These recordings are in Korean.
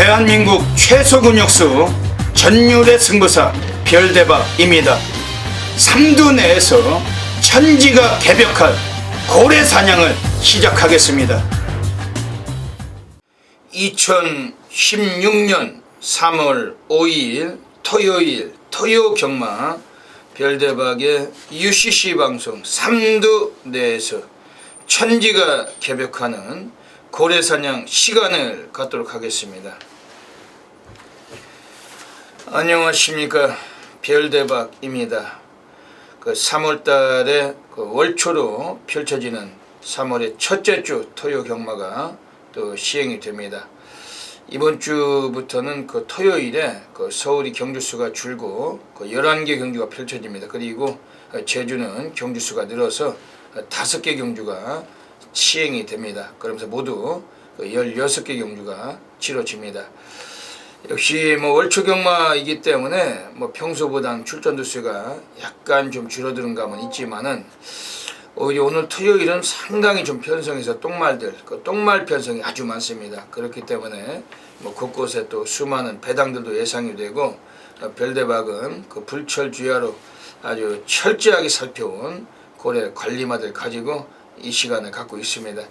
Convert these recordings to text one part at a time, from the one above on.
대한민국 최소 근육수 전율의 승부사 별대박입니다. 삼두 내에서 천지가 개벽할 고래 사냥을 시작하겠습니다. 2016년 3월 5일 토요일 토요경마 별대박의 UCC 방송 삼두 내에서 천지가 개벽하는 고래사냥 시간을 갖도록 하겠습니다. 안녕하십니까, 별대박입니다. 3월달에 월초로 펼쳐지는 3월의 첫째 주 토요경마가 또 시행이 됩니다. 이번 주부터는 토요일에 서울이 경주수가 줄고 11개 경주가 펼쳐집니다. 그리고 제주는 경주수가 늘어서 5개 경주가 시행이 됩니다. 그러면서 모두 16개 경주가 치러집니다. 역시 월초 경마이기 때문에 평소보다 출전도 수가 약간 좀 줄어드는 감은 있지만은 오히려 오늘 토요일은 상당히 좀 편성해서 똥말들, 똥말 편성이 아주 많습니다. 그렇기 때문에 곳곳에 또 수많은 배당들도 예상이 되고, 별대박은 불철 주야로 아주 철저하게 살펴온 고래 관리마들 가지고 이 시간을 갖고 있습니다.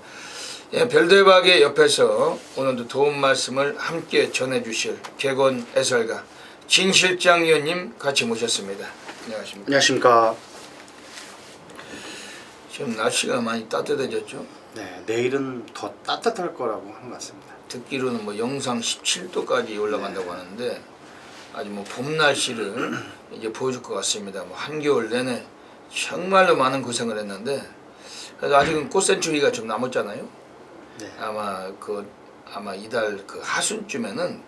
별대박의 옆에서 오늘도 도움 말씀을 함께 전해주실 객원 해설가 진 실장 위원님 같이 모셨습니다. 안녕하십니까? 안녕하십니까? 지금 날씨가 많이 따뜻해졌죠? 네, 내일은 더 따뜻할 거라고 하는 것 같습니다. 듣기로는 영상 17도까지 올라간다고 하는데 아주 봄 날씨를 이제 보여줄 것 같습니다. 한겨울 내내 정말로 많은 고생을 했는데 그래도 아직은 꽃센추리가 좀 남았잖아요. 네. 아마 이달 하순쯤에는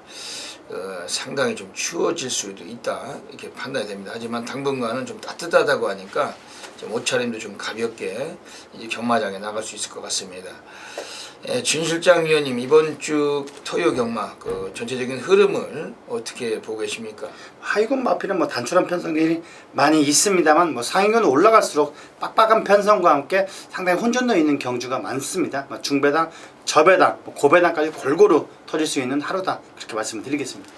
상당히 좀 추워질 수도 있다 이렇게 판단이 됩니다. 하지만 당분간은 좀 따뜻하다고 하니까 좀 옷차림도 좀 가볍게 이제 경마장에 나갈 수 있을 것 같습니다. 진 실장 위원님, 이번 주 토요 경마 전체적인 흐름을 어떻게 보고 계십니까? 하위권 마필은 단출한 편성이 많이 있습니다만 상위권 올라갈수록 빡빡한 편성과 함께 상당히 혼전도 있는 경주가 많습니다. 중배당, 저배당, 고배당까지 골고루 터질 수 있는 하루다, 그렇게 말씀을 드리겠습니다.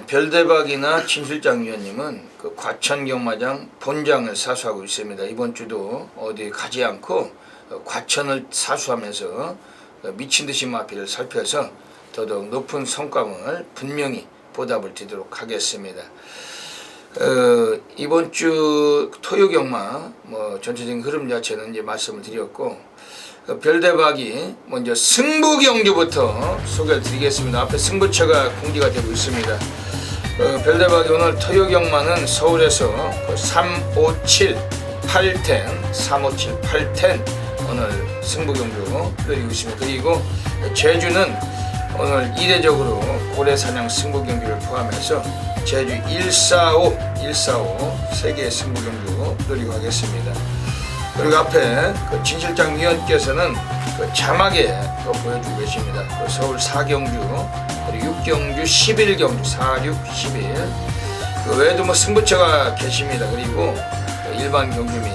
별대박이나 진 실장 위원님은 과천 경마장 본장을 사수하고 있습니다. 이번 주도 어디 가지 않고 과천을 사수하면서 미친듯이 마필을 살펴서 더더욱 높은 성과를 분명히 보답을 드리도록 하겠습니다. 이번 주 토요경마 전체적인 흐름 자체는 이제 말씀을 드렸고, 별대박이 먼저 승부경주부터 소개를 드리겠습니다. 앞에 승부처가 공개가 되고 있습니다. 별대박이 오늘 토요경마는 서울에서 357 8텐 357 8텐 오늘 승부경주 그리고 있습니다. 그리고 제주는 오늘 이례적으로 고래사냥 승부경주를 포함해서 제주 145 3개의 승부경주 그리고 하겠습니다. 그리고 앞에 진 실장 위원께서는 자막에 보여주고 계십니다. 서울 4경주 그리고 6경주 11경주 4, 6, 11 그 외에도 승부처가 계십니다. 그리고 일반 경주 및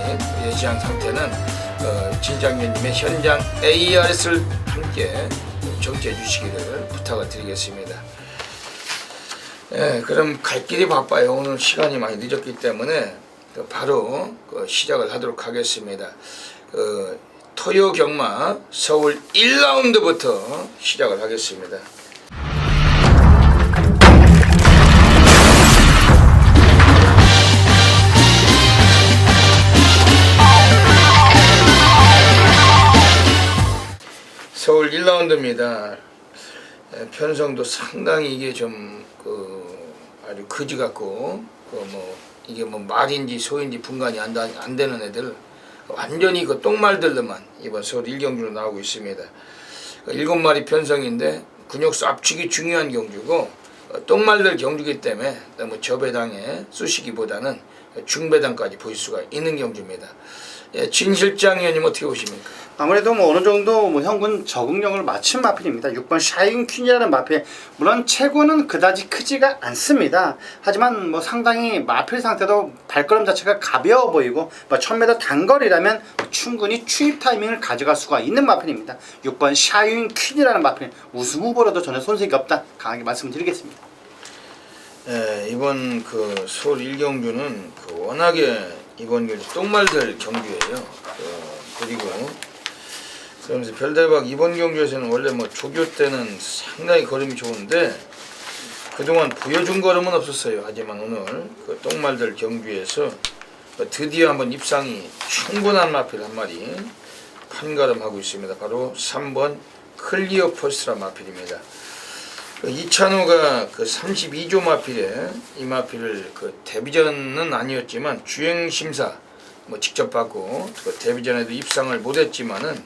예지한 상태는 진 장위원님의 현장 ARS를 함께 정지해 주시기를 부탁을 드리겠습니다. 그럼 갈 길이 바빠요. 오늘 시간이 많이 늦었기 때문에 바로 시작을 하도록 하겠습니다. 토요 경마 서울 1라운드부터 시작을 하겠습니다. 서울 1라운드입니다. 편성도 상당히 이게 좀 아주 거지 같고 이게 말인지 소인지 분간이 안 되는 애들 완전히 똥말들로만 이번 서울 1경주로 나오고 있습니다. 7마리 편성인데 근육수 압축이 중요한 경주고 똥말들 경주기 때문에 너무 저배당에 쑤시기보다는 중배당까지 보일 수가 있는 경주입니다. 예, 진 실장위원님 어떻게 보십니까? 아무래도 뭐 어느 정도 뭐 현군 적응력을 맞춘 마필입니다. 6번 샤인 퀸이라는 마필, 물론 체구는 그다지 크지가 않습니다. 하지만 뭐 상당히 마필 상태도 발걸음 자체가 가벼워 보이고 뭐 1000m 단거리라면 충분히 추입 타이밍을 가져갈 수가 있는 마필입니다. 6번 샤인 퀸이라는 마필, 우승 후보로도 전혀 손색이 없다, 강하게 말씀드리겠습니다. 예, 이번 그 서울 1경주는 그 워낙에 이번 경주 똥말들 경주예요. 그리고 그러면서 별대박 이번 경주에서는 원래 뭐 조교 때는 상당히 걸음이 좋은데 그동안 보여준 걸음은 없었어요. 하지만 오늘 그 똥말들 경주에서 드디어 한번 입상이 충분한 마필 한 마리 판가름하고 있습니다. 바로 3번 클리어 퍼스트라 마필입니다. 이찬호가 그 32조 마필에 이 마필을 그 데뷔전은 아니었지만 주행 심사 뭐 직접 받고 그 데뷔전에도 입상을 못했지만은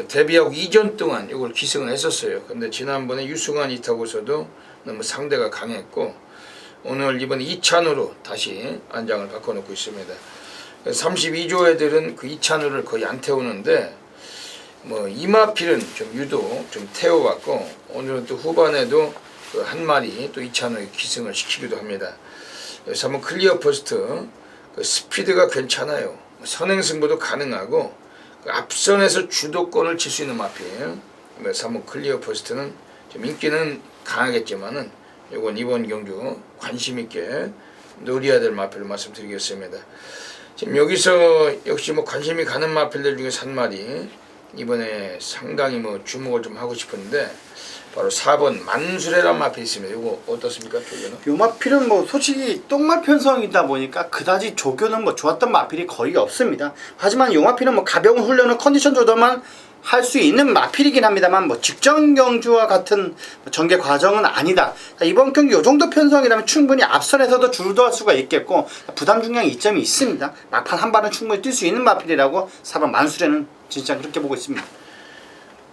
데뷔하고 이전 동안 이걸 기승을 했었어요. 근데 지난번에 유승환이 타고서도 너무 상대가 강했고 오늘 이번에 이찬호로 다시 안장을 바꿔놓고 있습니다. 32조 애들은 그 이찬호를 거의 안 태우는데 뭐 이마필은 좀 유독 좀 태워왔고 오늘은 또 후반에도 그 한 마리 또 이찬호에 기승을 시키기도 합니다. 그래서 한번 클리어 퍼스트 그 스피드가 괜찮아요. 선행승부도 가능하고 그 앞선에서 주도권을 칠 수 있는 마필이에요. 그래서 한번 클리어 퍼스트는 좀 인기는 강하겠지만은 이번 경주 관심 있게 노려야 될 마필을 말씀드리겠습니다. 지금 여기서 역시 뭐 관심이 가는 마필들 중에 한 마리 이번에 상당히 뭐 주목을 좀 하고 싶은데 바로 4번 만수레란 마필이 있습니다. 이거 어떻습니까, 조교는? 요 마필은 뭐 솔직히 똥말 편성이다 보니까 그다지 조교는 뭐 좋았던 마필이 거의 없습니다. 하지만 요 마필은 뭐 가벼운 훈련을 컨디션 조절만 할 수 있는 마필이긴 합니다만 뭐 직전 경주와 같은 전개 과정은 아니다. 이번 경기 요 정도 편성이라면 충분히 앞선에서도 주도할 수가 있겠고 부담 중량 이점이 있습니다. 막판 한 발은 충분히 뛸 수 있는 마필이라고 4번 만수레는 진짜 그렇게 보고 있습니다.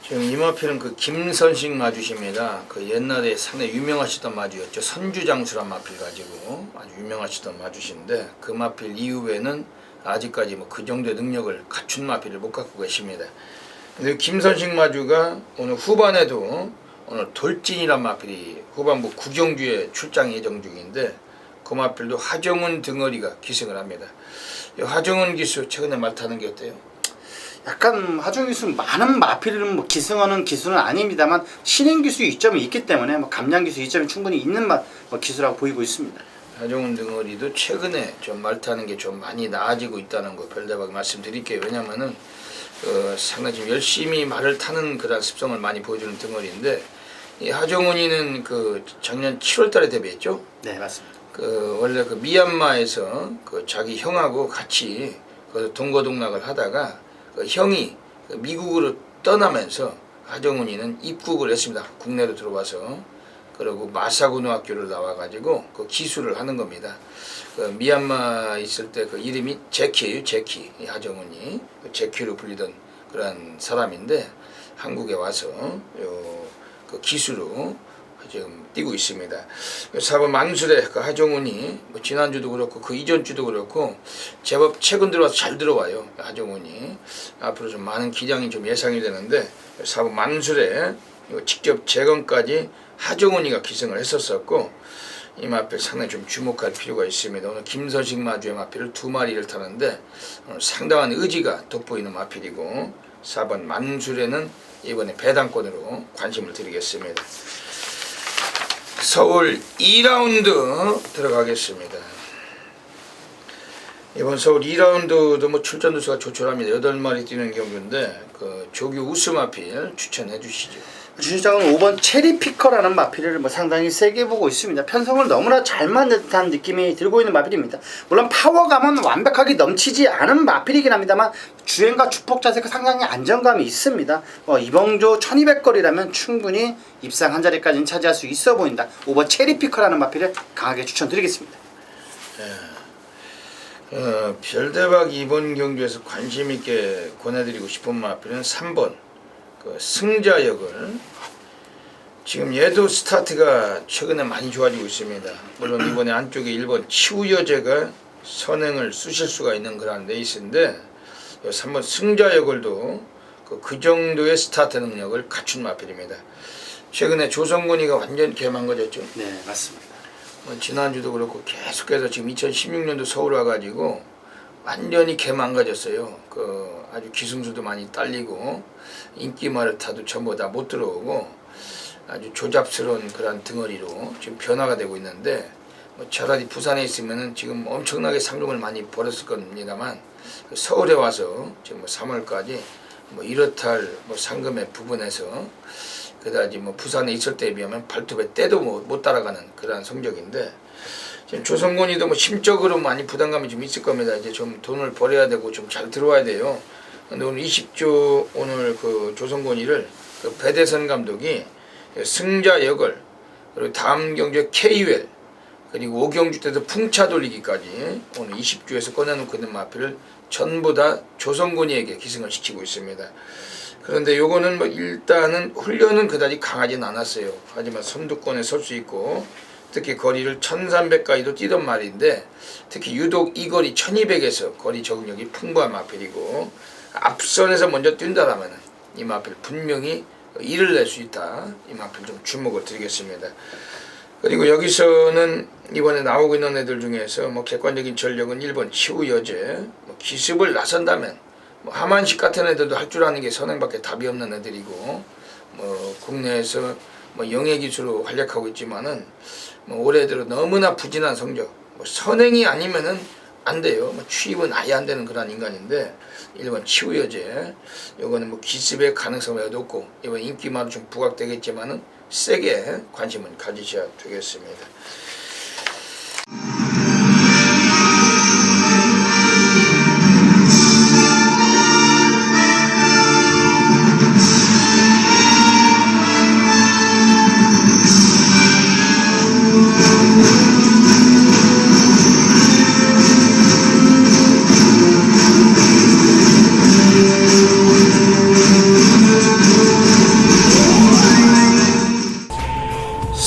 지금 이 마필은 그 김선식 마주십니다. 그 옛날에 상당히 유명하시던 마주였죠. 선주장수란 마필 가지고 아주 유명하시던 마주신데 그 마필 이후에는 아직까지 뭐 그 정도의 능력을 갖춘 마필을 못 갖고 계십니다. 근데 김선식 마주가 오늘 후반에도 오늘 돌진이란 마필이 후반부 구경주에 출장 예정 중인데 그 마필도 하정훈 등어리가 기승을 합니다. 이 하정훈 기수 최근에 말 타는 게 어때요? 약간 하중 기수 많은 마필은 뭐 기승하는 기수는 아닙니다만 신행 기수 이점이 있기 때문에 뭐 감량 기수 이점이 충분히 있는 기수라고 보이고 있습니다. 하정훈 등어리도 최근에 좀 말 타는 게 좀 많이 나아지고 있다는 거 별대박 말씀드릴게요. 왜냐면은 상당히 좀 열심히 말을 타는 그런 습성을 많이 보여주는 등어리인데 이 하정훈이는 그 작년 7월달에 데뷔했죠. 네, 맞습니다. 그 원래 그 미얀마에서 그 자기 형하고 같이 그 동거동락을 하다가 그 형이 그 미국으로 떠나면서 하정훈이는 입국을 했습니다. 국내로 들어와서 그리고 마사고등학교를 나와가지고 그 기술을 하는 겁니다. 그 미얀마 있을 때 그 이름이 제키예요. 제키. 이 하정훈이 그 제키로 불리던 그런 사람인데 한국에 와서 그 기수로 지금 뛰고 있습니다. 4번 만수레 그 하정훈이 뭐 지난주도 그렇고 그 이전주도 그렇고 제법 최근 들어와서 잘 들어와요. 하정훈이 앞으로 좀 많은 기량이 좀 예상이 되는데 4번 만수레 직접 재건까지 하정훈이가 기승을 했었었고 이 마필 상당히 좀 주목할 필요가 있습니다. 오늘 김선식 마주의 마필을 2마리를 타는데 오늘 상당한 의지가 돋보이는 마필이고 4번 만수레는 이번에 배당권으로 관심을 드리겠습니다. 서울 2라운드 들어가겠습니다. 이번 서울 2라운드도 뭐 출전 두수가 조촐합니다. 8마리 뛰는 경주인데 그 조교 우수 마필 추천해 주시죠. 주시장은 5번 체리피커라는 마필을 뭐 상당히 세게 보고 있습니다. 편성을 너무나 잘 맞는 듯한 느낌이 들고 있는 마필입니다. 물론 파워감은 완벽하게 넘치지 않은 마필이긴 합니다만 주행과 주폭 자세가 상당히 안정감이 있습니다. 이번조 1200거리라면 충분히 입상 한 자리까지는 차지할 수 있어 보인다. 5번 체리피커라는 마필을 강하게 추천드리겠습니다. 별대박 이번 경주에서 관심 있게 권해드리고 싶은 마필은 3번 그 승자역을 지금 얘도 스타트가 최근에 많이 좋아지고 있습니다. 물론 이번에 안쪽에 1번 치우여제가 선행을 쑤실 수가 있는 그런 레이스인데 3번 승자여걸도 그 정도의 스타트 능력을 갖춘 마필입니다. 최근에 조성곤이가 완전 개망가졌죠. 네, 맞습니다. 지난주도 그렇고 계속해서 지금 2016년도 서울 와가지고 완전히 개망가졌어요. 아주 기승수도 많이 딸리고 인기 마르타도 전부 다 못 들어오고 아주 조잡스러운 그런 덩어리로 지금 변화가 되고 있는데 차라리 부산에 있으면은 지금 엄청나게 상금을 많이 벌었을 겁니다만 서울에 와서 지금 3월까지 이렇다 상금의 부분에서 그다지 부산에 있을 때에 비하면 발톱에 때도 못 따라가는 그러한 성적인데 지금 조성곤이도 심적으로 많이 부담감이 좀 있을 겁니다. 이제 좀 돈을 벌어야 되고 좀 잘 들어와야 돼요. 근데 오늘 20조 오늘 그 조성곤이를 배대선 감독이 승자여걸 그리고 다음 경주에 K웰 그리고 5경주 때도 풍차 돌리기까지 오늘 20주에서 꺼내놓고 있는 마필을 전부 다 조성곤이에게 기승을 시키고 있습니다. 그런데 요거는 일단은 훈련은 그다지 강하진 않았어요. 하지만 선두권에 설 수 있고 특히 거리를 1300까지도 뛰던 말인데 특히 유독 이 거리 1200에서 거리 적응력이 풍부한 마필이고 앞선에서 먼저 뛴다라면 이 마필 분명히 일을 낼 수 있다. 이 마필 좀 주목을 드리겠습니다. 그리고 여기서는 이번에 나오고 있는 애들 중에서 객관적인 전력은 1번 치우여제 기습을 나선다면 하만식 같은 애들도 할 줄 아는 게 선행밖에 답이 없는 애들이고 국내에서 영예 기수로 활약하고 있지만은 올해 들어 너무나 부진한 성적 선행이 아니면은 안 돼요. 취입은 아예 안 되는 그런 인간인데 1번 치우여제 요거는 기습의 가능성이 매우 높고 이번 인기만으로 좀 부각되겠지만은 세게 관심을 가지셔야 되겠습니다.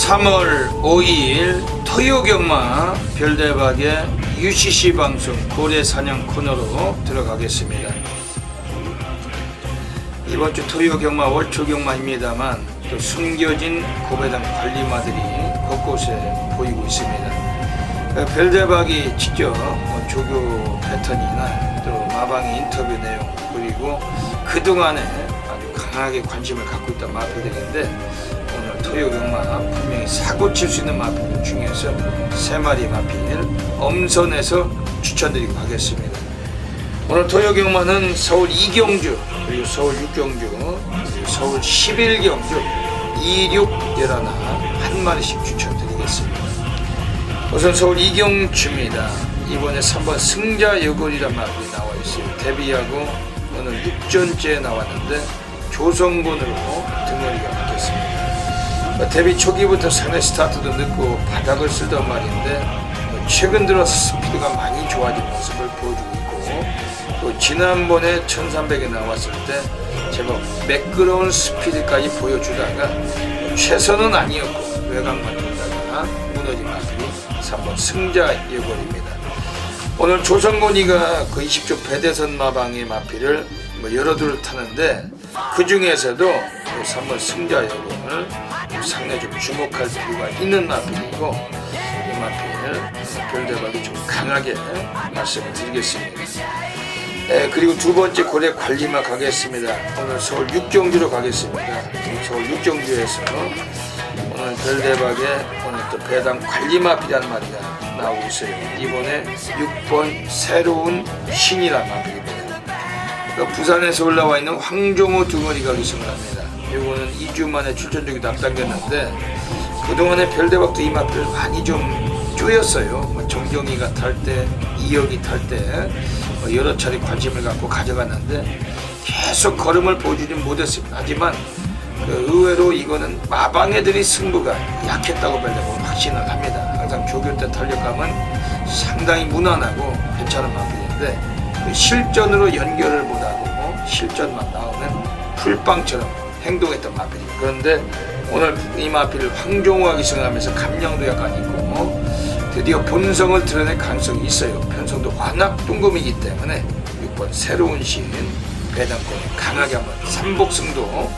(3월 5일) 토요경마 별대박의 UCC 방송 고래사냥 코너로 들어가겠습니다. 이번주 토요경마 월초경마입니다만 또 숨겨진 고배당 관리마들이 곳곳에 보이고 있습니다. 별대박이 직접 조교 패턴이나 또 마방의 인터뷰 내용 그리고 그동안에 아주 강하게 관심을 갖고 있던 마필들인데 오늘 토요경마 분명히 사고 칠 수 있는 마필 중에서 3마리 마필 엄선해서 추천드리고 하겠습니다. 오늘 토요경마는 서울 2경주 그리고 서울 6경주 그리고 서울 11경주 26, 11 한 마리씩 추천드리겠습니다. 우선 서울 2경주입니다. 이번에 3번 승자여걸이란 마필이 나와 있어요. 데뷔하고 오늘 6전째에 나왔는데 조성곤으로 등어리가 바뀌었습니다. 데뷔 초기부터 상대 스타트도 늦고 바닥을 쓰던 말인데 최근 들어서 스피드가 많이 좋아진 모습을 보여주고 있고 또 지난번에 1300에 나왔을 때 제법 매끄러운 스피드까지 보여주다가 최선은 아니었고 외곽만 돌다가 무너진 마필이 3번 승자여걸입니다. 오늘 조성곤이가 그 20조 배대선 마방의 마필을 여러 둘을 타는데 그 중에서도 3번 승자여걸을 상당히 좀 주목할 필요가 있는 마필이고 이 마필 별대박이 좀 강하게 말씀을 드리겠습니다. 그리고 두 번째 고래 관리마 가겠습니다. 오늘 서울 6경주로 가겠습니다. 서울 6경주에서 오늘 별대박의 오늘 또 배당 관리마필이라는 마리가 나오고 있어요. 이번에 6번 새로운 신이라는 마필입니다. 부산에서 올라와 있는 황종호 등어리가 기승을 합니다. 요거는 2주 만에 출전적이 앞당겼는데 그동안에 별대박도 이 마필을 많이 좀 쪼였어요. 정경이가 탈 때, 이혁이 탈 때 여러 차례 관심을 갖고 가져갔는데 계속 걸음을 보여주진 못했습니다. 하지만 의외로 이거는 마방 애들이 승부가 약했다고 별대박은 확신을 합니다. 항상 조교 때 탄력감은 상당히 무난하고 괜찮은 마필인데 실전으로 연결을 못하고 실전만 나오면 풀빵처럼 행동했던 마필입니다. 그런데 오늘 이 마필을 황종호가 기승하면서 감량도 약간 있고 드디어 본성을 드러낼 가능성이 있어요. 편성도 워낙 뚱금이기 때문에 한번 새로운 시즌 배당권을 강하게 한번 삼복승도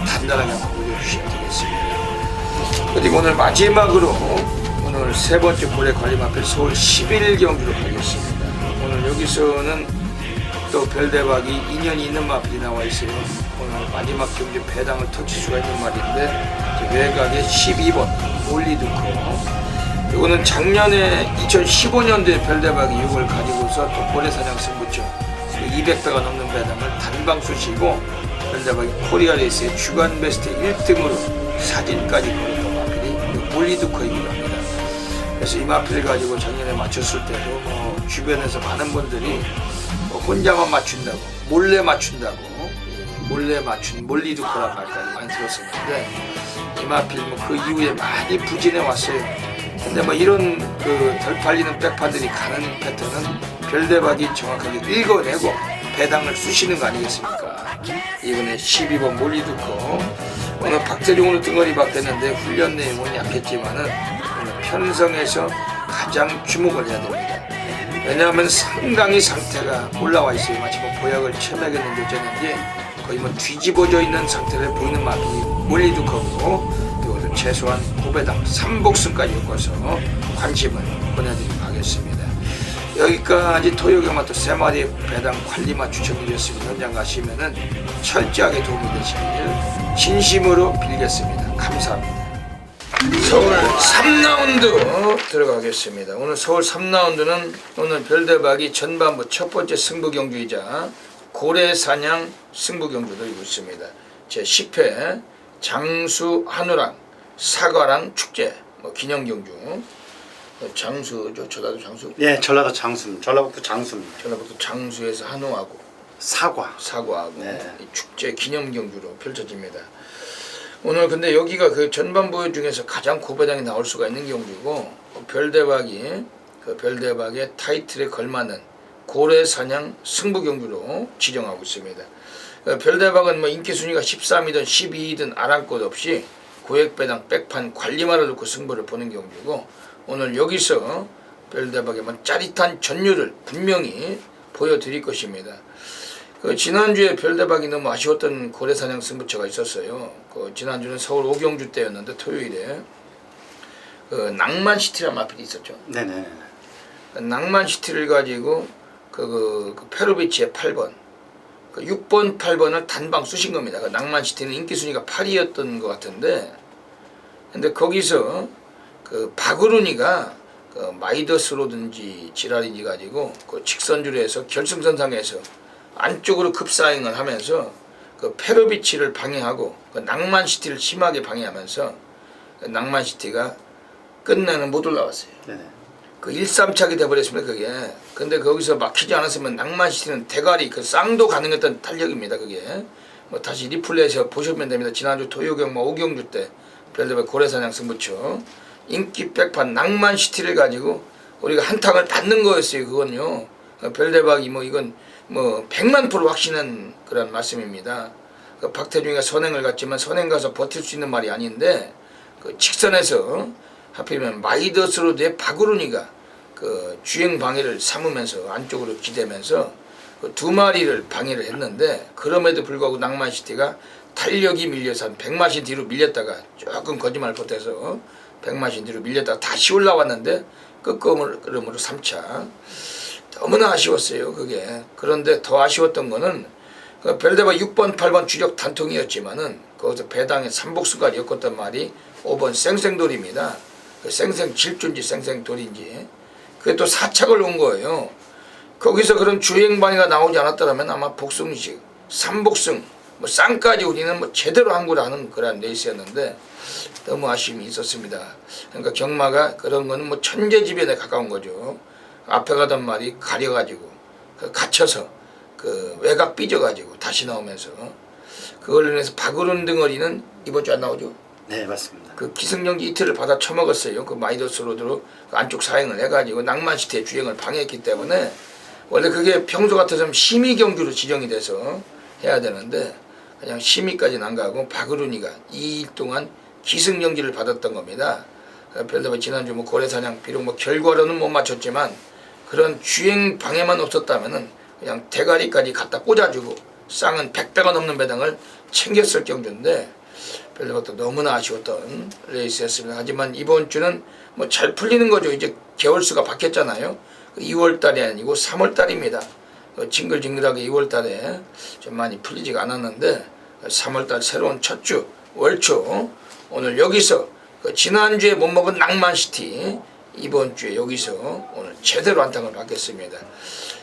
단단하게 한번 보여주시면 되겠습니다. 그리고 오늘 마지막으로 오늘 세 번째 고래 관리마필 서울 11일 경기로 가겠습니다. 오늘 여기서는 또 별대박이 인연이 있는 마필이 나와 있어요. 오늘 마지막 경기 배당을 터칠 수가 있는 말인데 외곽에 12번 올리드코. 이거는 작년에 2015년도에 별대박이 이걸 가지고서 또 고래사냥 승부처 200배가 넘는 배당을 단방 쑤시고 별대박이 코리아 레이스의 주간 베스트 1등으로 사진까지 걸었던 마필이 올리드코이기도 합니다. 그래서 이 마필을 가지고 작년에 맞췄을 때도 주변에서 많은 분들이 혼자만 맞춘다고 몰래 맞춘다고 몰래 맞춘 몰리드코란 말까지 많이 들었었는데 이 마필 그 이후에 많이 부진해 왔어요. 근데 이런 덜 팔리는 백파들이 가는 패턴은 별대박이 정확하게 읽어내고 배당을 쑤시는 거 아니겠습니까? 이번에 12번 몰리드코 오늘 박태종으로 등거리 바뀌었는데 훈련 내용은 약했지만은 오늘 편성에서 가장 주목을 해야 됩니다. 왜냐하면 상당히 상태가 올라와 있어요. 마치 보약을 체맥에 넣어졌는지 거의 뒤집어져 있는 상태를 보이는 마필이 몰리드코고 이것도 최소한 9배당 3복승까지 엮어서 관심을 보내드리도록 하겠습니다. 여기까지 토요경마 또 3마리 배당 관리만 추천드렸습니다. 현장 가시면은 철저하게 도움이 되시길 진심으로 빌겠습니다. 감사합니다. 서울 3라운드 들어가겠습니다. 오늘 서울 3라운드는 오늘 별대박이 전반부 첫 번째 승부 경주이자 고래사냥 승부 경주도 있습니다. 제 10회 장수 한우랑 사과랑 축제 기념 경주. 장수죠. 전라도 장수. 예, 전라도 장수입니다. 전라북도 장수입니다. 전라북도 장수에서 한우하고 사과하고 네. 축제 기념 경주로 펼쳐집니다. 오늘 근데 여기가 그 전반부 중에서 가장 고배당이 나올 수가 있는 경주고 별대박이 별대박의 타이틀에 걸맞는 고래사냥 승부 경주로 지정하고 있습니다. 별대박은 인기 순위가 13위든 12위든 아랑 것 없이 고액배당 백판 관리만을 놓고 승부를 보는 경주고 오늘 여기서 별대박의 짜릿한 전율을 분명히 보여드릴 것입니다. 지난주에 별대박이 너무 아쉬웠던 고래사냥 승부처가 있었어요. 지난주는 서울 오경주 때였는데 토요일에 낭만시티라는 마필이 있었죠. 네네. 낭만시티를 가지고 페루비치의 8번 6번 8번을 단방 쑤신 겁니다. 낭만시티는 인기순위가 8위였던 것 같은데 근데 거기서 바그루니가 마이더스로든지 지랄인지 가지고 직선주로해서 결승선상에서 안쪽으로 급사행을 하면서 페르비치를 방해하고 낭만시티를 심하게 방해하면서 낭만시티가 끝내는 못 올라왔어요. 네네. 1-3착이 돼버렸습니다. 그게. 근데 거기서 막히지 않았으면 낭만시티는 대가리 쌍도 가능했던 탄력입니다. 그게. 다시 리플레이에서 보시면 됩니다. 지난주 토요경마 오경주 때 별대박 고래사냥 승부처 인기 백판 낭만시티를 가지고 우리가 한탕을 받는 거였어요. 그건요. 별대박이 이건 100만% 확신한 그런 말씀입니다. 박태중이가 선행을 갔지만 선행 가서 버틸 수 있는 말이 아닌데 직선에서 하필이면 마이더스로드의 바그루니가 주행 방해를 삼으면서 안쪽으로 기대면서 두 마리를 방해를 했는데 그럼에도 불구하고 낭만시티가 탄력이 밀려서 한 100마신 뒤로 밀렸다가 조금 거짓말 보태서 100마신 뒤로 밀렸다가 다시 올라왔는데 끝걸음으로 3차. 너무나 아쉬웠어요. 그게. 그런데 더 아쉬웠던 거는 별대박 6번 8번 주력 단통이었지만은 거기서 배당에 3복수까지 엮었던 말이 5번 쌩쌩돌입니다. 쌩쌩 질주인지 쌩쌩돌인지 그게 또 4착을 온 거예요. 거기서 그런 주행방해가 나오지 않았더라면 아마 복승식 3복승 쌍까지 우리는 제대로 한 거라는 그런 레이스였는데 너무 아쉬움이 있었습니다. 그러니까 경마가 그런 거는 천재지변에 가까운 거죠. 앞에 가던 말이 가려가지고 갇혀서 외곽 삐져가지고 다시 나오면서 그걸로 인해서 박으론 덩어리는 이번 주 안 나오죠. 네, 맞습니다. 기승전기 이틀을 받아 처먹었어요. 마이더스로드로 안쪽 사행을 해가지고 낭만시티의 주행을 방해했기 때문에 원래 그게 평소 같아서는 심의 경주로 지정이 돼서 해야 되는데 그냥 심의까지는 안 가고 박으론이가 2일 동안 기승전기를 받았던 겁니다. 별다른 지난주 고래사냥 비록 결과로는 못 맞췄지만 그런 주행 방해만 없었다면은 그냥 대가리까지 갖다 꽂아주고 쌍은 100배가 넘는 배당을 챙겼을 경주인데 별로것도 너무나 아쉬웠던 레이스였습니다. 하지만 이번 주는 뭐 잘 풀리는 거죠. 이제 개월수가 바뀌었잖아요. 2월달이 아니고 3월달입니다. 징글징글하게 2월달에 좀 많이 풀리지가 않았는데 3월달 새로운 첫 주 월초 오늘 여기서 지난주에 못 먹은 낭만시티 이번 주에 여기서 오늘 제대로 한탕을 받겠습니다.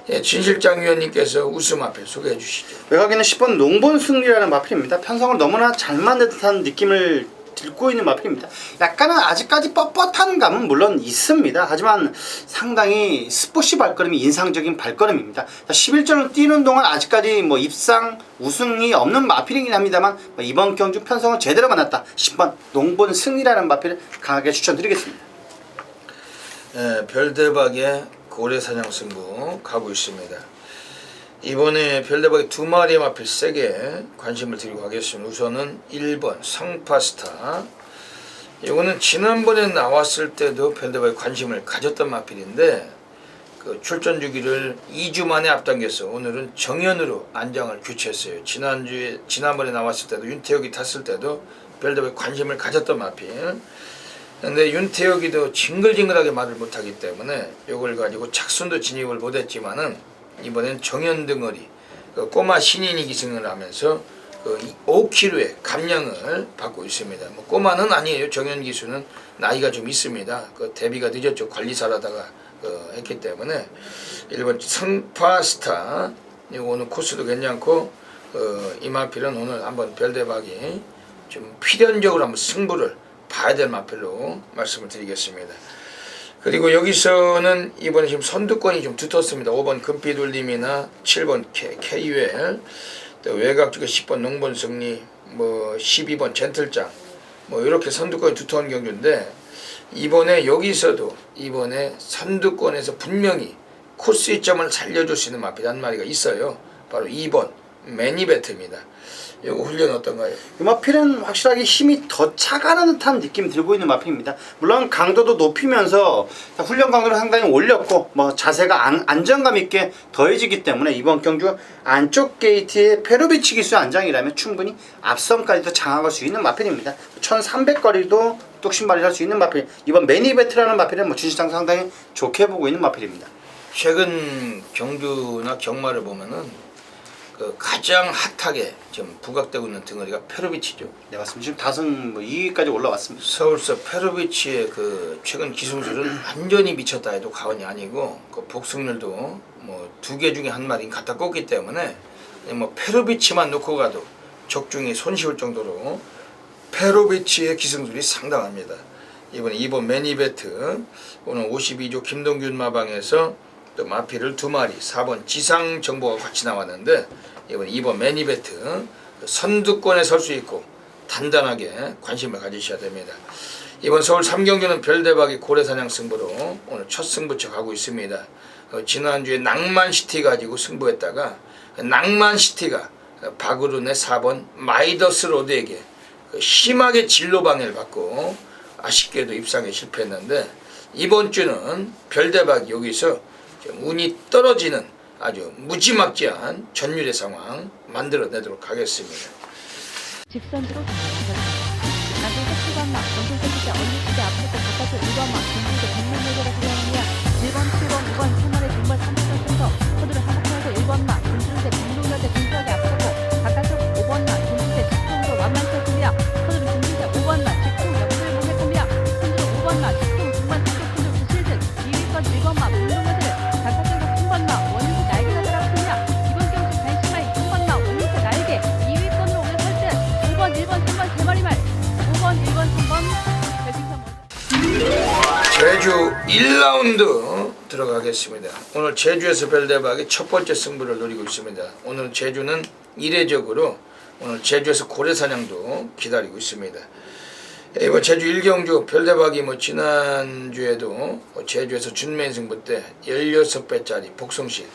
예, 진 실장 위원님께서 우승 마필 소개해 주시죠. 외곽에는 10번 농본 승리라는 마필입니다. 편성을 너무나 잘 만든 듯한 느낌을 들고 있는 마필입니다. 약간은 아직까지 뻣뻣한 감은 물론 있습니다. 하지만 상당히 스포시 발걸음이 인상적인 발걸음입니다. 11전을 뛰는 동안 아직까지 뭐 입상 우승이 없는 마필이긴 합니다만 이번 경주 편성을 제대로 만났다. 10번 농본 승리라는 마필을 강하게 추천드리겠습니다. 예, 별대박의 고래사냥 승부 가고 있습니다. 이번에 별대박의 두 마리의 마필 세게 관심을 드리고 가겠습니다. 우선은 1번 성파스타. 이거는 지난번에 나왔을 때도 별대박에 관심을 가졌던 마필인데 그 출전 주기를 2주 만에 앞당겨서 오늘은 정연으로 안장을 교체했어요. 지난번에 나왔을 때도 윤태혁이 탔을 때도 별대박에 관심을 가졌던 마필. 근데 윤태혁이도 징글징글하게 말을 못하기 때문에 이걸 가지고 착순도 진입을 못했지만은 이번엔 정연 덩어리 그 꼬마 신인이 기승을 하면서 그 5kg의 감량을 받고 있습니다. 뭐 꼬마는 아니에요. 정연 기수는 나이가 좀 있습니다. 그 데뷔가 늦었죠. 관리사라다가 했기 때문에 1번 성파스타 오늘 코스도 괜찮고 이 마필은 오늘 한번 별대박이 좀 필연적으로 한번 승부를 봐야 될 마필로 말씀을 드리겠습니다. 그리고 여기서는 이번에 지금 선두권이 좀 두텁습니다. 5번 금빛울림이나 7번 KUL, 또 외곽 쪽에 10번 농본승리, 뭐 12번 젠틀장, 뭐 이렇게 선두권이 두터운 경주인데 이번에 여기서도 이번에 선두권에서 분명히 코스 이점을 살려줄 수 있는 마필 한 마리가 있어요. 바로 2번 매니베트입니다. 이거 훈련 어떤가요? 이 마필은 확실하게 힘이 더 차가는 듯한 느낌이 들고 있는 마필입니다. 물론 강도도 높이면서 훈련 강도를 상당히 올렸고 뭐 자세가 안정감 있게 더해지기 때문에 이번 경주 안쪽 게이트의 페로비치 기수 안장이라면 충분히 앞선까지도 장악할 수 있는 마필입니다. 1300거리도 뚝심발휘 할 수 있는 마필. 이번 매니베트라는 마필은 뭐 주시장 상당히 좋게 보고 있는 마필입니다. 최근 경주나 경마를 보면은 그 가장 핫하게 지금 부각되고 있는 덩어리가 페로비치죠. 네, 맞습니다. 지금 다승 뭐 2위까지 올라왔습니다. 서울서 페로비치의 그 최근 기술은 완전히 미쳤다 해도 과언이 아니고 그 복승률도 뭐 2개 중에 한 마리 갖다 꽂기 때문에 뭐 페로비치만 놓고 가도 적중이 손쉬울 정도로 페로비치의 기승술이 상당합니다. 이번에 2번 매니베트 오늘 52조 김동균 마방에서 또 마필을 2마리 4번 지상정보가 같이 나왔는데 이번 2번 매니베트 선두권에 설 수 있고 단단하게 관심을 가지셔야 됩니다. 이번 서울 3경주는 별대박이 고래사냥 승부로 오늘 첫 승부처 가고 있습니다. 지난주에 낭만시티 가지고 승부했다가 낭만시티가 박으룬의 4번 마이더스 로드에게 심하게 진로방해를 받고 아쉽게도 입상에 실패했는데 이번 주는 별대박이 여기서 운이 떨어지는 아주 무지막지한 전율의 상황 만들어내도록 하겠습니다. 직선으로 가도 흑수관막 전술대기자 얼리시대 앞에서 바깥을 1번막 전술대 백문노제가 구경합니다. 1번, 7번, 5번, 3번의 정말 3번 순서 코드를 하복하고 1번막 전술대 백문노제 근처하게 앞서고 바깥쪽 5번막 전술대 직통으로 완만했습니다. 코드를 전술대 5번막 직통 옆을 보냈습니다. 손으로 5번막 직통 중반 타격 손으로 실드 2위권 1번막 백문노제를 바깥쪽으로 3번막 원유지 날개가 달았습니다. 이번 경주 관심의 3번막 원유지 날개 2위권으로 오늘 설득 5번, 1번, 3번 3마리 말 5번, 1번, 3번 결승선 제주 1라운드 들어가겠습니다. 오늘 제주에서 별대박이 첫 번째 승부를 노리고 있습니다. 오늘 제주는 이례적으로 오늘 제주에서 고래사냥도 기다리고 있습니다. 이번 제주 1경주 별대박이 뭐 지난주에도 제주에서 준매인 승부 때 16배짜리 복성식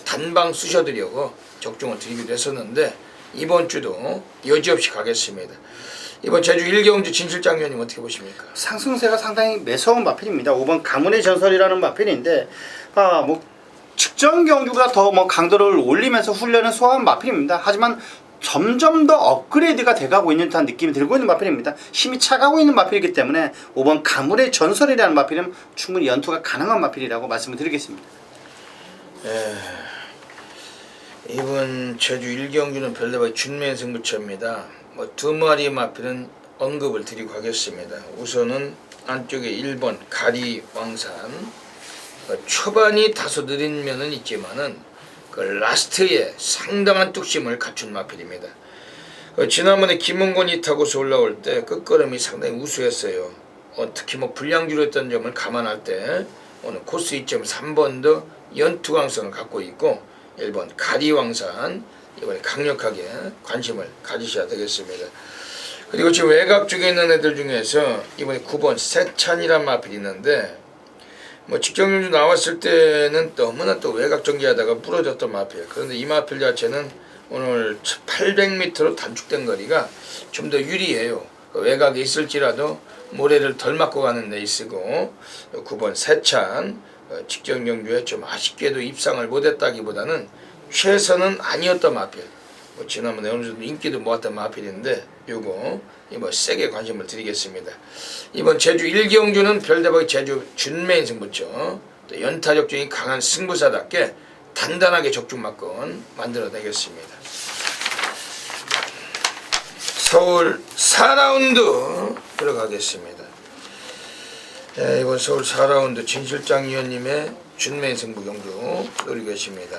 단방 쑤셔드리려고 적중을 드리기도 했었는데 이번 주도 여지없이 가겠습니다. 이번 제주 1경주 진실장 위원님 어떻게 보십니까? 상승세가 상당히 매서운 마필입니다. 5번 가문의 전설이라는 마필인데 뭐 직전 경주보다 더 뭐 강도를 올리면서 훈련을 소화한 마필입니다. 하지만 점점 더 업그레이드가 돼가고 있는 듯한 느낌이 들고 있는 마필입니다. 힘이 차가고 있는 마필이기 때문에 5번 가물의 전설이라는 마필은 충분히 연투가 가능한 마필이라고 말씀을 드리겠습니다. 이번 제주 1경주는 별다방의 준면 승부처입니다. 뭐 두 마리 마필은 언급을 드리고 하겠습니다. 우선은 안쪽에 1번 가리왕산. 초반이 다소 느린 면은 있지만은 그 라스트에 상당한 뚝심을 갖춘 마필입니다. 지난번에 김은곤이 타고서 올라올 때 끝걸음이 상당히 우수했어요. 특히 뭐 불량주로 했던 점을 감안할 때 오늘 코스 2.3 3번 더 연투 강성을 갖고 있고 1번 가리왕산 이번에 강력하게 관심을 가지셔야 되겠습니다. 그리고 지금 외곽 쪽에 있는 애들 중에서 이번에 9번 세찬이란 마필이 있는데 뭐 직전경주 나왔을 때는 너무나 또 외곽 전개하다가 부러졌던 마필. 그런데 이 마필 자체는 오늘 800m로 단축된 거리가 좀 더 유리해요. 외곽에 있을지라도 모래를 덜 맞고 가는 레이스고 9번 세찬 직전경주에 좀 아쉽게도 입상을 못했다기보다는 최선은 아니었던 마필. 뭐 지난번에 어느 정도 인기도 모았던 마필인데 요거 이번 세게 관심을 드리겠습니다. 이번 제주 1경주는 별대박의 제주 준메인 승부처 또 연타력적인 강한 승부사답게 단단하게 적중마건 만들어내겠습니다. 서울 4라운드 들어가겠습니다. 이번 서울 4라운드 진실장 위원님의 준메인 승부 경주 노리고 계십니다.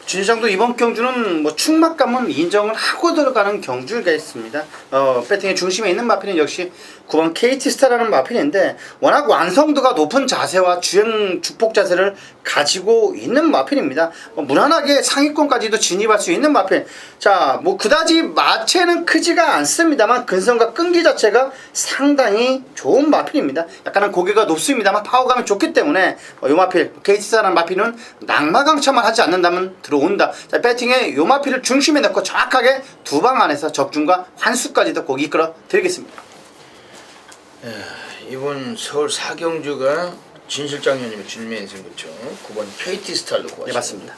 진실장도 이번 경주는 뭐 충막감은 인정을 하고 들어가는 경주가 있습니다. 배팅의 중심에 있는 마필은 역시 9번 KT스타라는 마필인데 워낙 완성도가 높은 자세와 주행 주폭 자세를 가지고 있는 마필입니다. 무난하게 상위권까지도 진입할 수 있는 마필. 자, 뭐 그다지 마체는 크지가 않습니다만 근성과 끈기 자체가 상당히 좋은 마필입니다. 약간은 고개가 높습니다만 파워감이 좋기 때문에 이 마필 KT스타라는 마필은 낙마강차만 하지 않는다면 들어온다. 자, 배팅에 요 마필을 중심에 넣고 정확하게 두 방 안에서 적중과 환수까지도 꼭 이끌어 드리겠습니다. 이번 서울 4경주가 진실장 위원님의 준메인 승부처 9번 KT스타로 구하십니다. 네, 맞습니다.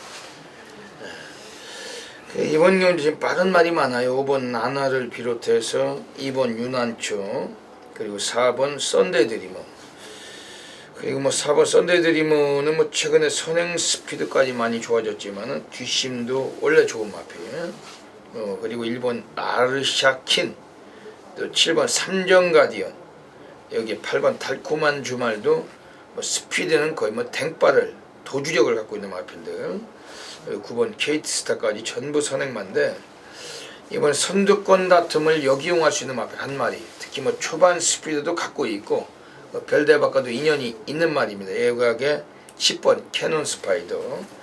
이번 경주 지금 빠른 말이 많아요. 5번 나나를 비롯해서 2번 유난초 그리고 4번 썬데드리머 그리고 뭐 4번 썬데드리머는 뭐 최근에 선행 스피드까지 많이 좋아졌지만은 뒷심도 원래 좋은 마필. 그리고 1번 아르샤킨 또 7번 삼정가디언 여기 8번 달콤한 주말도 뭐 스피드는 거의 뭐 댕빠를 도주력을 갖고 있는 마필들. 9번 KT스타까지 전부 선행만데 이번 선두권 다툼을 역이용할 수 있는 마필 한 마리. 특히 뭐 초반 스피드도 갖고 있고 별대박과도 인연이 있는 말입니다. 예각의 10번 캐논 스파이더.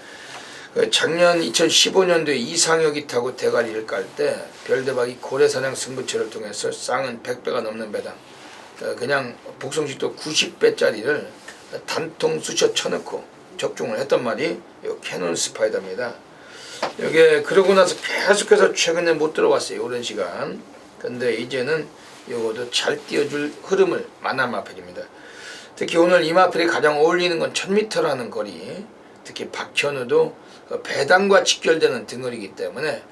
작년 2015년도에 이상혁이 타고 대가리를 깔 때 별대박이 고래사냥 승부처를 통해서 쌍은 100배가 넘는 배당 그냥 복성식도 90배짜리를 단통 쑤셔 쳐넣고 적중을 했던 말이 요 캐논 스파이더입니다. 이게 그러고 나서 계속해서 최근에 못 들어왔어요. 오랜 시간. 근데 이제는 요것도 잘 띄워줄 흐름을 만난 마필입니다. 특히 오늘 이 마필이 가장 어울리는 건 1000m라는 거리. 특히 박현우도 배당과 직결되는 등거리이기 때문에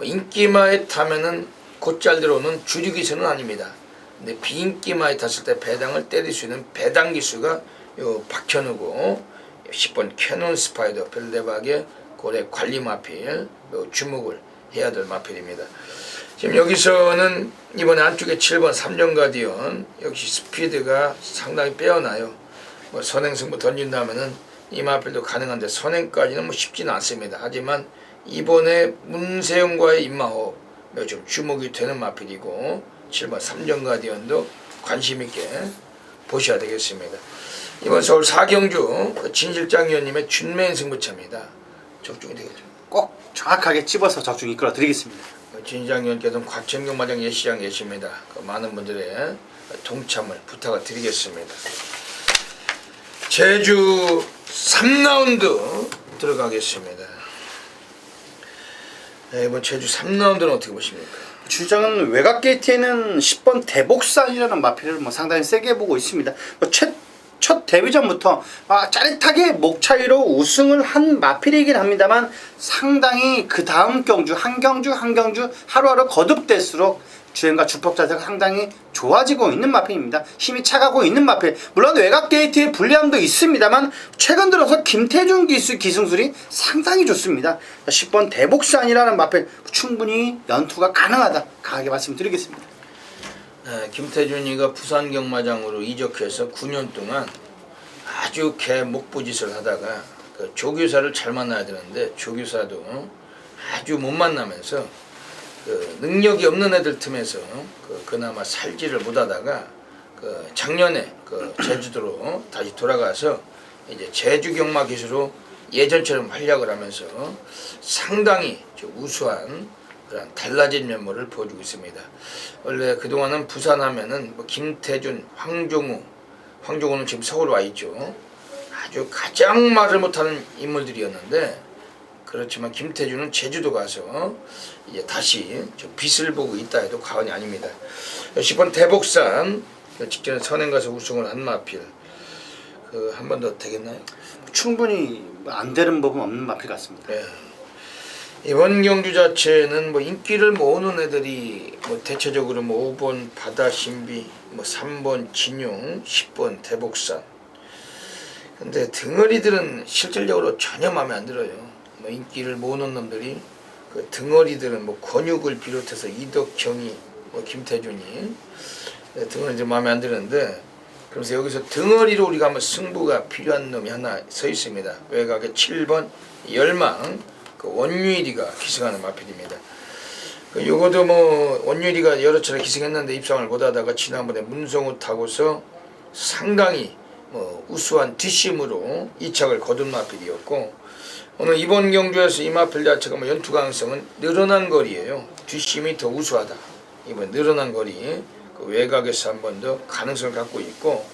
인기마에 타면은 곧잘 들어오는 주류기수는 아닙니다. 근데 비인기마에 탔을 때 배당을 때릴 수 있는 배당 기수가 요 박현우고 10번 캐논 스파이더 별대박의 고래 관리 마필 주목을 해야 될 마필입니다. 지금 여기서는 이번에 안쪽에 7번 삼정가디언 역시 스피드가 상당히 빼어나요. 뭐 선행승부 던진다면은 이 마필도 가능한데 선행까지는 뭐 쉽지는 않습니다. 하지만 이번에 문세영과의 입마호흡 좀 주목이 되는 마필이고 7번 삼정가디언도 관심있게 보셔야 되겠습니다. 이번 서울 4경주 진실장 위원님의 준메인 승부처입니다. 적중이 되겠죠. 꼭 정확하게 찝어서 적중 이끌어 드리겠습니다. 진실장 위원께서는 과천경 마장 예시장 계십니다. 많은 분들의 동참을 부탁을 드리겠습니다. 제주 3라운드 들어가겠습니다. 이번 제주 3라운드는 어떻게 보십니까? 주장은 외곽 게이트에는 10번 대복산이라는 마필을 뭐 상당히 세게 보고 있습니다. 첫 데뷔전부터 짜릿하게 목 차이로 우승을 한 마필이긴 합니다만 상당히 그 다음 경주 한 경주 하루하루 거듭될수록 주행과 주법 자세가 상당히 좋아지고 있는 마필입니다. 힘이 차가고 있는 마필. 물론 외곽 게이트의 불리함도 있습니다만 최근 들어서 김태준 기승술이 상당히 좋습니다. 10번 대복산이라는 마필 충분히 연투가 가능하다 강하게 말씀드리겠습니다. 김태준이가 부산 경마장으로 이적해서 9년 동안 아주 개 목부짓을 하다가 그 조교사를 잘 만나야 되는데 조교사도 아주 못 만나면서 그 능력이 없는 애들 틈에서 그나마 살지를 못하다가 그 작년에 그 제주도로 다시 돌아가서 이제 제주 경마 기수로 예전처럼 활약을 하면서 상당히 우수한 그런 달라진 면모를 보여주고 있습니다. 원래 그동안은 부산 하면은 뭐 김태준, 황종우는 지금 서울 와 있죠. 아주 가장 말을 못하는 인물들이었는데 그렇지만 김태준은 제주도 가서 이제 다시 좀 빛을 보고 있다 해도 과언이 아닙니다. 10번 대복산 직전에 선행 가서 우승을 한 마필 한 번 더 되겠나요? 충분히 안 되는 법은 없는 마필 같습니다. 네. 이번 경주 자체는 뭐 인기를 모으는 애들이 뭐 대체적으로 뭐 5번 바다신비, 뭐 3번 진용, 10번 대복산. 근데 등어리들은 실질적으로 전혀 마음에 안 들어요. 뭐 인기를 모으는 놈들이 그 등어리들은 뭐 권육을 비롯해서 이덕경이, 뭐 김태준이 등어리들 마음에 안 드는데 그래서 여기서 등어리로 우리가 한번 승부가 필요한 놈이 하나 서 있습니다. 외곽에 7번 열망. 그 원유일이가 기승하는 마필입니다. 요거도 뭐 원유일이가 여러 차례 기승했는데 입상을 못하다가 지난번에 문성우 타고서 상당히 뭐 우수한 뒷심으로 2착을 거둔 마필이었고 오늘 이번 경주에서 이 마필 자체가 뭐 연투 가능성은 늘어난 거리예요. 뒷심이 더 우수하다. 이번 늘어난 거리 그 외곽에서 한 번 더 가능성을 갖고 있고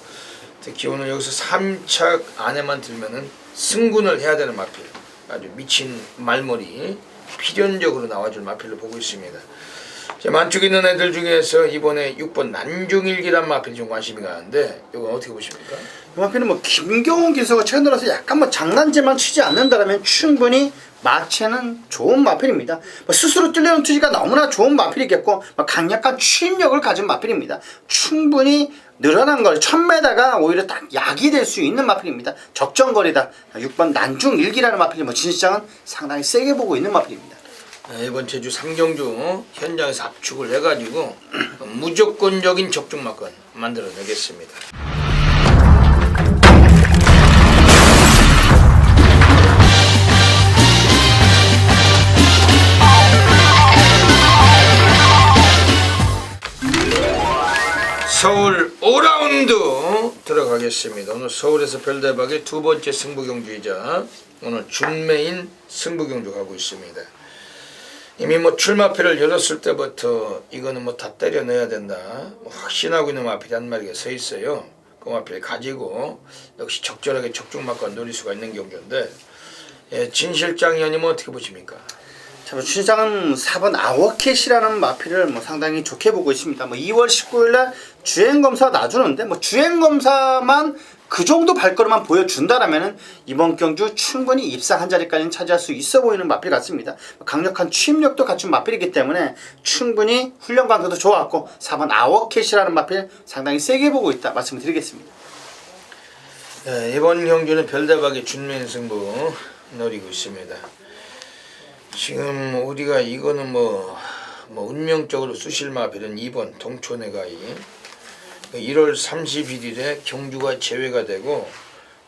특히 오늘 여기서 3착 안에만 들면은 승군을 해야 되는 마필. 아주 미친 말머리 필연적으로 나와줄 마필로 보고 있습니다. 만축 있는 애들 중에서 이번에 6번 난중일기란 마필이 좀 관심이 가는데 이건 어떻게 보십니까? 이 마필은 뭐 김경훈 기수가 최근 들어서 약간 뭐 장난질만 치지 않는다면 충분히 마체는 좋은 마필입니다. 뭐 스스로 뚫려는 투지가 너무나 좋은 마필이겠고 강력한 추임력을 가진 마필입니다. 충분히 늘어난 거리 1000m가 오히려 딱 약이 될 수 있는 마필입니다. 적정거리다. 6번 난중일기라는 마필이 뭐 진시장은 상당히 세게 보고 있는 마필입니다. 이번 제주 3경주 현장에서 압축을 해가지고 무조건적인 적중마건 만들어내겠습니다. 서울 5라운드 들어가겠습니다. 오늘 서울에서 별대박의 두 번째 승부경주이자 오늘 준매인 승부경주 가고 있습니다. 이미 뭐 출마표를 열었을 때부터 이거는 뭐 다 때려 넣어야 된다 뭐 확신하고 있는 마필이 한 마리가 서 있어요. 그 마필 가지고 역시 적절하게 적중마건 노릴 수가 있는 경주인데 진 실장 의원님은 어떻게 보십니까? 자, 추장은 4번 아워캣이라는 마필을 뭐 상당히 좋게 보고 있습니다. 뭐 2월 19일날 주행검사 놔주는데 뭐 주행검사만 그 정도 발걸음만 보여준다라면은 이번 경주 충분히 입상 한 자리까지는 차지할 수 있어 보이는 마필 같습니다. 강력한 취임력도 갖춘 마필이기 때문에 충분히 훈련 강도도 좋았고 4번 아워캣이라는 마필 상당히 세게 보고 있다 말씀을 드리겠습니다. 이번 경주는 별대박의 준매인 승부 노리고 있습니다. 지금 우리가 이거는 뭐 운명적으로 수실마필은 2번 동촌해가이 1월 31일에 경주가 제외가 되고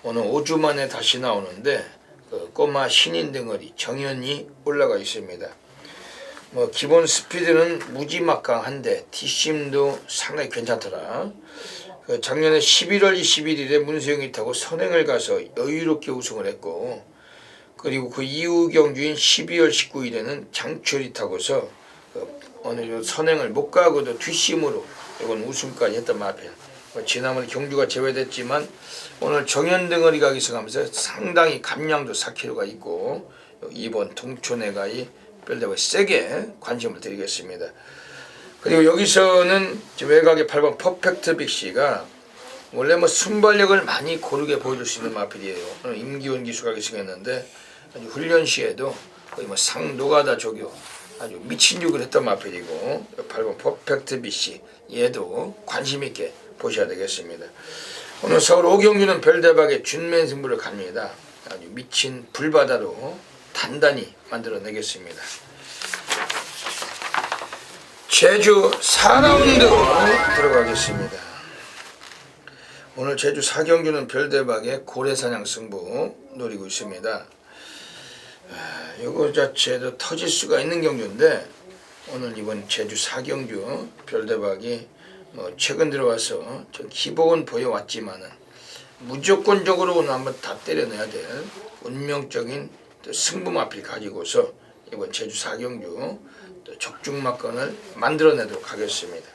오늘 5주 만에 다시 나오는데 그 꼬마 신인 덩어리 정연이 올라가 있습니다. 뭐 기본 스피드는 무지막강한데 뒷심도 상당히 괜찮더라. 그 작년에 11월 21일에 문세영이 타고 선행을 가서 여유롭게 우승을 했고 그리고 그 이후 경주인 12월 19일에는 장철이 타고서 어느 선행을 못 가고도 뒷심으로 이건 우승까지 했던 마필. 지난번에 경주가 제외됐지만 오늘 정연덩어리가 기승하면서 상당히 감량도 4kg가 있고 2번 동촌해가이 별대박 세게 관심을 드리겠습니다. 그리고 여기서는 외곽의 8번 퍼펙트 빅시가 원래 뭐 순발력을 많이 고르게 보여줄 수 있는 마필이에요. 오늘 임기훈 기수가 계시겠는데 아주 훈련 시에도 거의 뭐 상노가다 조교 아주 미친 욕을 했던 마필이고 8번 퍼펙트 BC 얘도 관심 있게 보셔야 되겠습니다. 오늘 서울 오경주는 별대박의 준맨 승부를 갑니다. 아주 미친 불바다로 단단히 만들어내겠습니다. 제주 4라운드 들어가겠습니다. 오늘 제주 4경주는 별대박의 고래사냥 승부 노리고 있습니다. 요거 자체도 터질 수가 있는 경주인데 오늘 이번 제주 4경주 별대박이 뭐 최근 들어와서 좀 기복은 보여왔지만은 무조건적으로 오늘 한번 다 때려내야 될 운명적인 또 승부 마필 가지고서 이번 제주 4경주 또 적중마건을 만들어내도록 하겠습니다.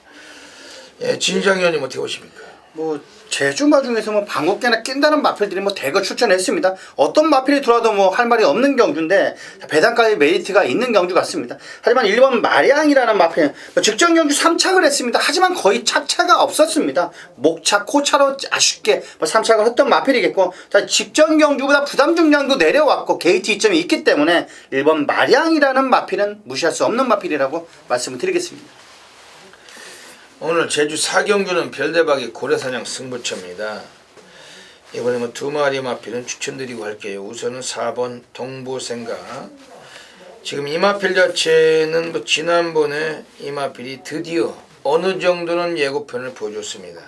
예, 진장 의원님 어떻게 보십니까? 뭐 제주마 중에서 뭐 방어깨나 낀다는 마필들이 뭐 대거 추천했습니다. 어떤 마필이 들어와도 뭐 할 말이 없는 경주인데 배당까지 메리트가 있는 경주 같습니다. 하지만 1번 마량이라는 마필 직전 경주 3착을 했습니다. 하지만 거의 착차가 없었습니다. 목차, 코차로 아쉽게 3착을 했던 마필이겠고 직전 경주보다 부담 중량도 내려왔고 게이트 이점이 있기 때문에 1번 마량이라는 마필은 무시할 수 없는 마필이라고 말씀을 드리겠습니다. 오늘 제주 4경주는 별대박이 고래사냥 승부처입니다. 이번에 뭐 두 마리 마필은 추천드리고 할게요. 우선은 4번 동부생각. 지금 이 마필 자체는 뭐 지난번에 이 마필이 드디어 어느 정도는 예고편을 보여줬습니다.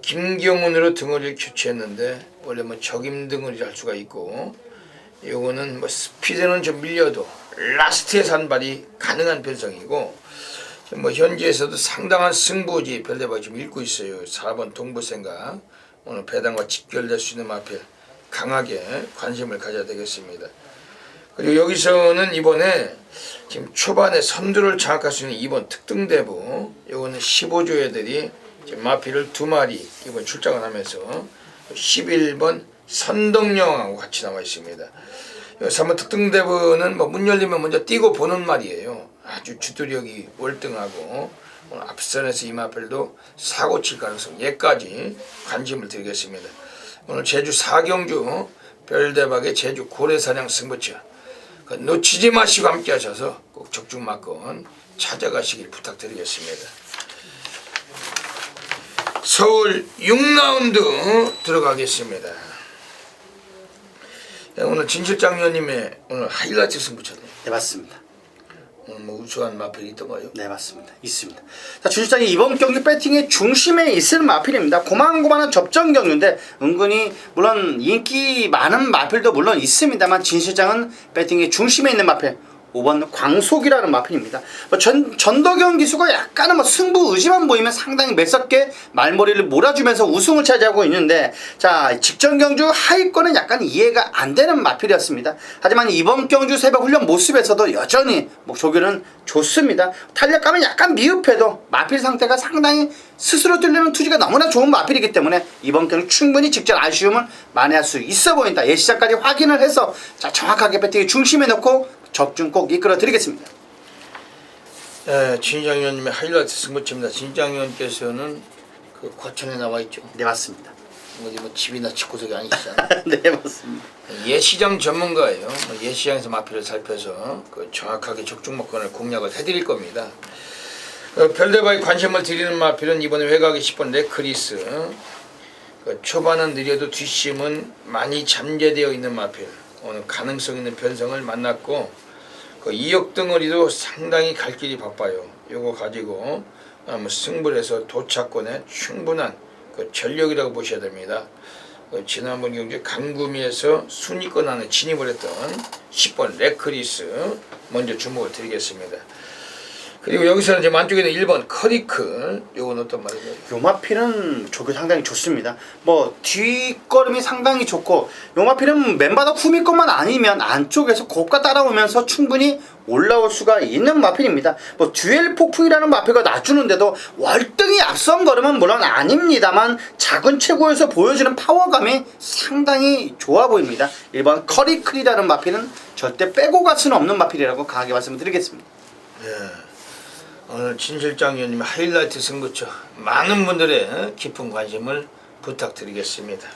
김경훈으로 등어리를 교체했는데 원래 뭐 적임 등어리를 할 수가 있고 요거는 뭐 스피드는 좀 밀려도 라스트에 산발이 가능한 편성이고 뭐 현지에서도 상당한 승부지 별대박이 좀 읽고 있어요. 4번 동부생각 오늘 배당과 직결될 수 있는 마필 강하게 관심을 가져야 되겠습니다. 그리고 여기서는 이번에 지금 초반에 선두를 장악할 수 있는 2번 특등대부 요거는 15조 애들이 지금 마필을 두 마리 이번 출장을 하면서 11번 선덕여왕하고 같이 나와 있습니다. 3번 특등대부는 뭐 문 열리면 먼저 뛰고 보는 말이에요. 아주 주도력이 월등하고 오늘 앞선에서 이 마필도 사고 칠 가능성 얘까지 관심을 드리겠습니다. 오늘 제주 4경주 별대박의 제주 고래사냥 승부처 놓치지 마시고 함께 하셔서 꼭 적중마건 찾아가시길 부탁드리겠습니다. 서울 6라운드 들어가겠습니다. 오늘 진실장 의원님의 오늘 하이라이트 승부처네요. 네, 맞습니다. 오늘 뭐 우수한 마필이 있던가요? 네, 맞습니다. 있습니다. 자, 주실장이 이번 경기 배팅의 중심에 있을 마필입니다. 고만고만한 접전 경주인데 은근히 물론 인기 많은 마필도 물론 있습니다만 진 실장은 배팅의 중심에 있는 마필 5번 광속이라는 마필입니다. 전덕영 기수가 약간은 뭐 승부 의지만 보이면 상당히 매섭게 말머리를 몰아주면서 우승을 차지하고 있는데 자 직전 경주 하위권은 약간 이해가 안 되는 마필이었습니다. 하지만 이번 경주 새벽 훈련 모습에서도 여전히 뭐 조교는 좋습니다. 탄력감은 약간 미흡해도 마필 상태가 상당히 스스로 뚫리는 투지가 너무나 좋은 마필이기 때문에 이번 경주 충분히 직전 아쉬움을 만회할 수 있어 보인다. 예시장까지 확인을 해서 자 정확하게 배팅의 중심에 넣고 적중 꼭 이끌어 드리겠습니다. 네, 진장 의원님의 하이라이트 승부처입니다. 진장 의원께서는 그 과천에 나와 있죠. 네, 맞습니다. 어디 뭐 집이나 집구석이 아니시잖아요. 네, 맞습니다. 예시장 전문가예요. 뭐 예시장에서 마필을 살펴서 그 정확하게 적중마건을 공략을 해드릴 겁니다. 별대박에 관심을 드리는 마필은 이번에 외곽이 10번 레크리스. 초반은 느려도 뒷심은 많이 잠재되어 있는 마필. 오늘 가능성 있는 변성을 만났고 그 2억 덩어리도 상당히 갈 길이 바빠요. 요거 가지고 승부를 해서 도착권에 충분한 그 전력이라고 보셔야 됩니다. 지난번 경기 강구미에서 순위권 안에 진입을 했던 10번 레크리스 먼저 주목을 드리겠습니다. 그리고 여기서는 이제 만쪽에는 1번 커리클 요건 어떤 말이죠? 요마필은 조교 상당히 좋습니다. 뭐 뒷걸음이 상당히 좋고 요마필은 맨바닥 후미것만 아니면 안쪽에서 곱가 따라오면서 충분히 올라올 수가 있는 마필입니다. 뭐 듀엘 폭풍이라는 마필과 낮추는데도 월등히 앞선 걸음은 물론 아닙니다만 작은 체구에서 보여주는 파워감이 상당히 좋아 보입니다. 1번 커리클이라는 마필은 절대 빼고 갈 수는 없는 마필이라고 강하게 말씀을 드리겠습니다. 예. 오늘 진 실장위원님 하이라이트 승부처 많은 분들의 깊은 관심을 부탁드리겠습니다.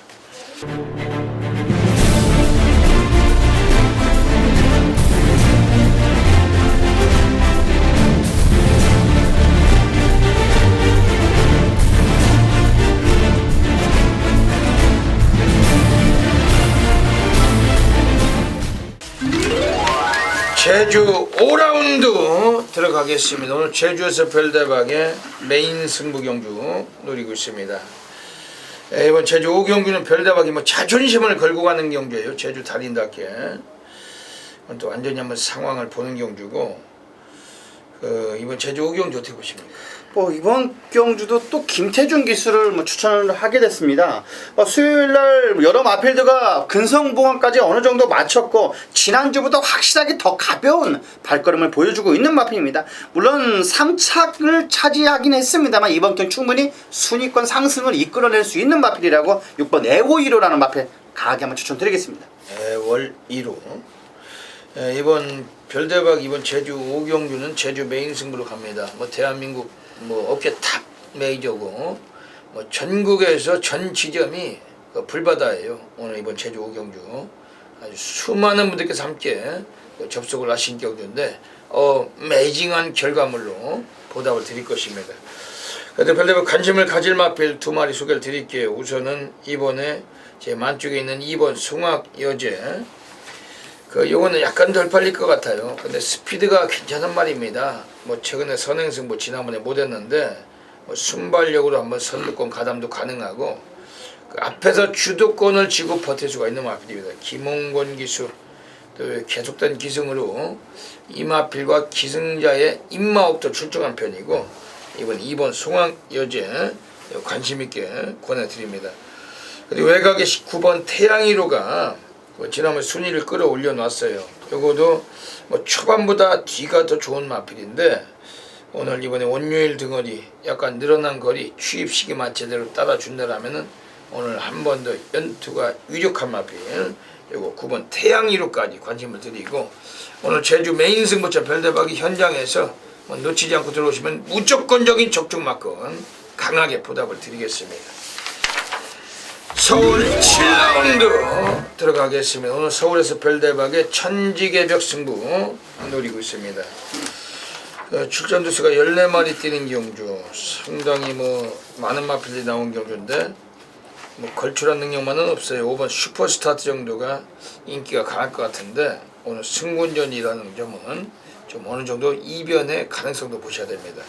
제주 5라운드 들어가겠습니다. 오늘 제주에서 별대박의 메인 승부 경주 노리고 있습니다. 이번 제주 5경주는 별대박이 뭐 자존심을 걸고 가는 경주예요. 제주 달인답게 또 완전히 한번 상황을 보는 경주고, 이번 제주 5경주 어떻게 보십니까? 이번 경주도 또 김태준 기수를 추천을 하게 됐습니다. 수요일날 여러 마필드가 근성보강까지 어느 정도 마쳤고 지난주보다 확실하게 더 가벼운 발걸음을 보여주고 있는 마필입니다. 물론 3착을 차지하긴 했습니다만 이번 경 충분히 순위권 상승을 이끌어낼 수 있는 마필이라고 6번 애월1호라는 마필 강하게 한번 추천드리겠습니다. 애월1호. 이번 별대박 이번 제주 5경주는 제주 메인 승부로 갑니다. 대한민국 업계 탑 메이저고 전국에서 전 지점이 불바다예요. 오늘 이번 제주 5경주 아주 수많은 분들께서 함께 접속을 하신 경주인데 매징한 결과물로 보답을 드릴 것입니다. 그래도 별대박 관심을 가질 마필 두 마리 소개를 드릴게요. 우선은 이번에 제 만쪽에 있는 2번 숭악여제. 요거는 약간 덜 팔릴 것 같아요. 근데 스피드가 괜찮은 말입니다. 최근에 선행승부 지난번에 못했는데 순발력으로 한번 선두권 가담도 가능하고 앞에서 주도권을 쥐고 버틸 수가 있는 마필입니다. 김홍권 기수 또 계속된 기승으로 이 마필과 기승자의 입마옥도 출중한 편이고 이번 2번 송악여제 관심있게 권해드립니다. 그리고 외곽의 19번 태양이로가 지난번 순위를 끌어올려 놨어요. 요거도 초반보다 뒤가 더 좋은 마필인데 오늘 이번에 원유일 등어리 약간 늘어난 거리 취입 시기만 제대로 따라준다라면은 오늘 한 번 더 연투가 위력한 마필 요거 9번 태양이로까지 관심을 드리고 오늘 제주 메인 승부처 별대박이 현장에서 놓치지 않고 들어오시면 무조건적인 적중 막건 강하게 보답을 드리겠습니다. 서울 7라운드 들어가겠습니다. 오늘 서울에서 별대박의 천지개벽 승부 노리고 있습니다. 출전 두수가 14마리 뛰는 경주, 상당히 많은 마필이 나온 경주인데 걸출한 능력만은 없어요. 5번 슈퍼스타트 정도가 인기가 강할 것 같은데 오늘 승군전이라는 점은 좀 어느 정도 이변의 가능성도 보셔야 됩니다.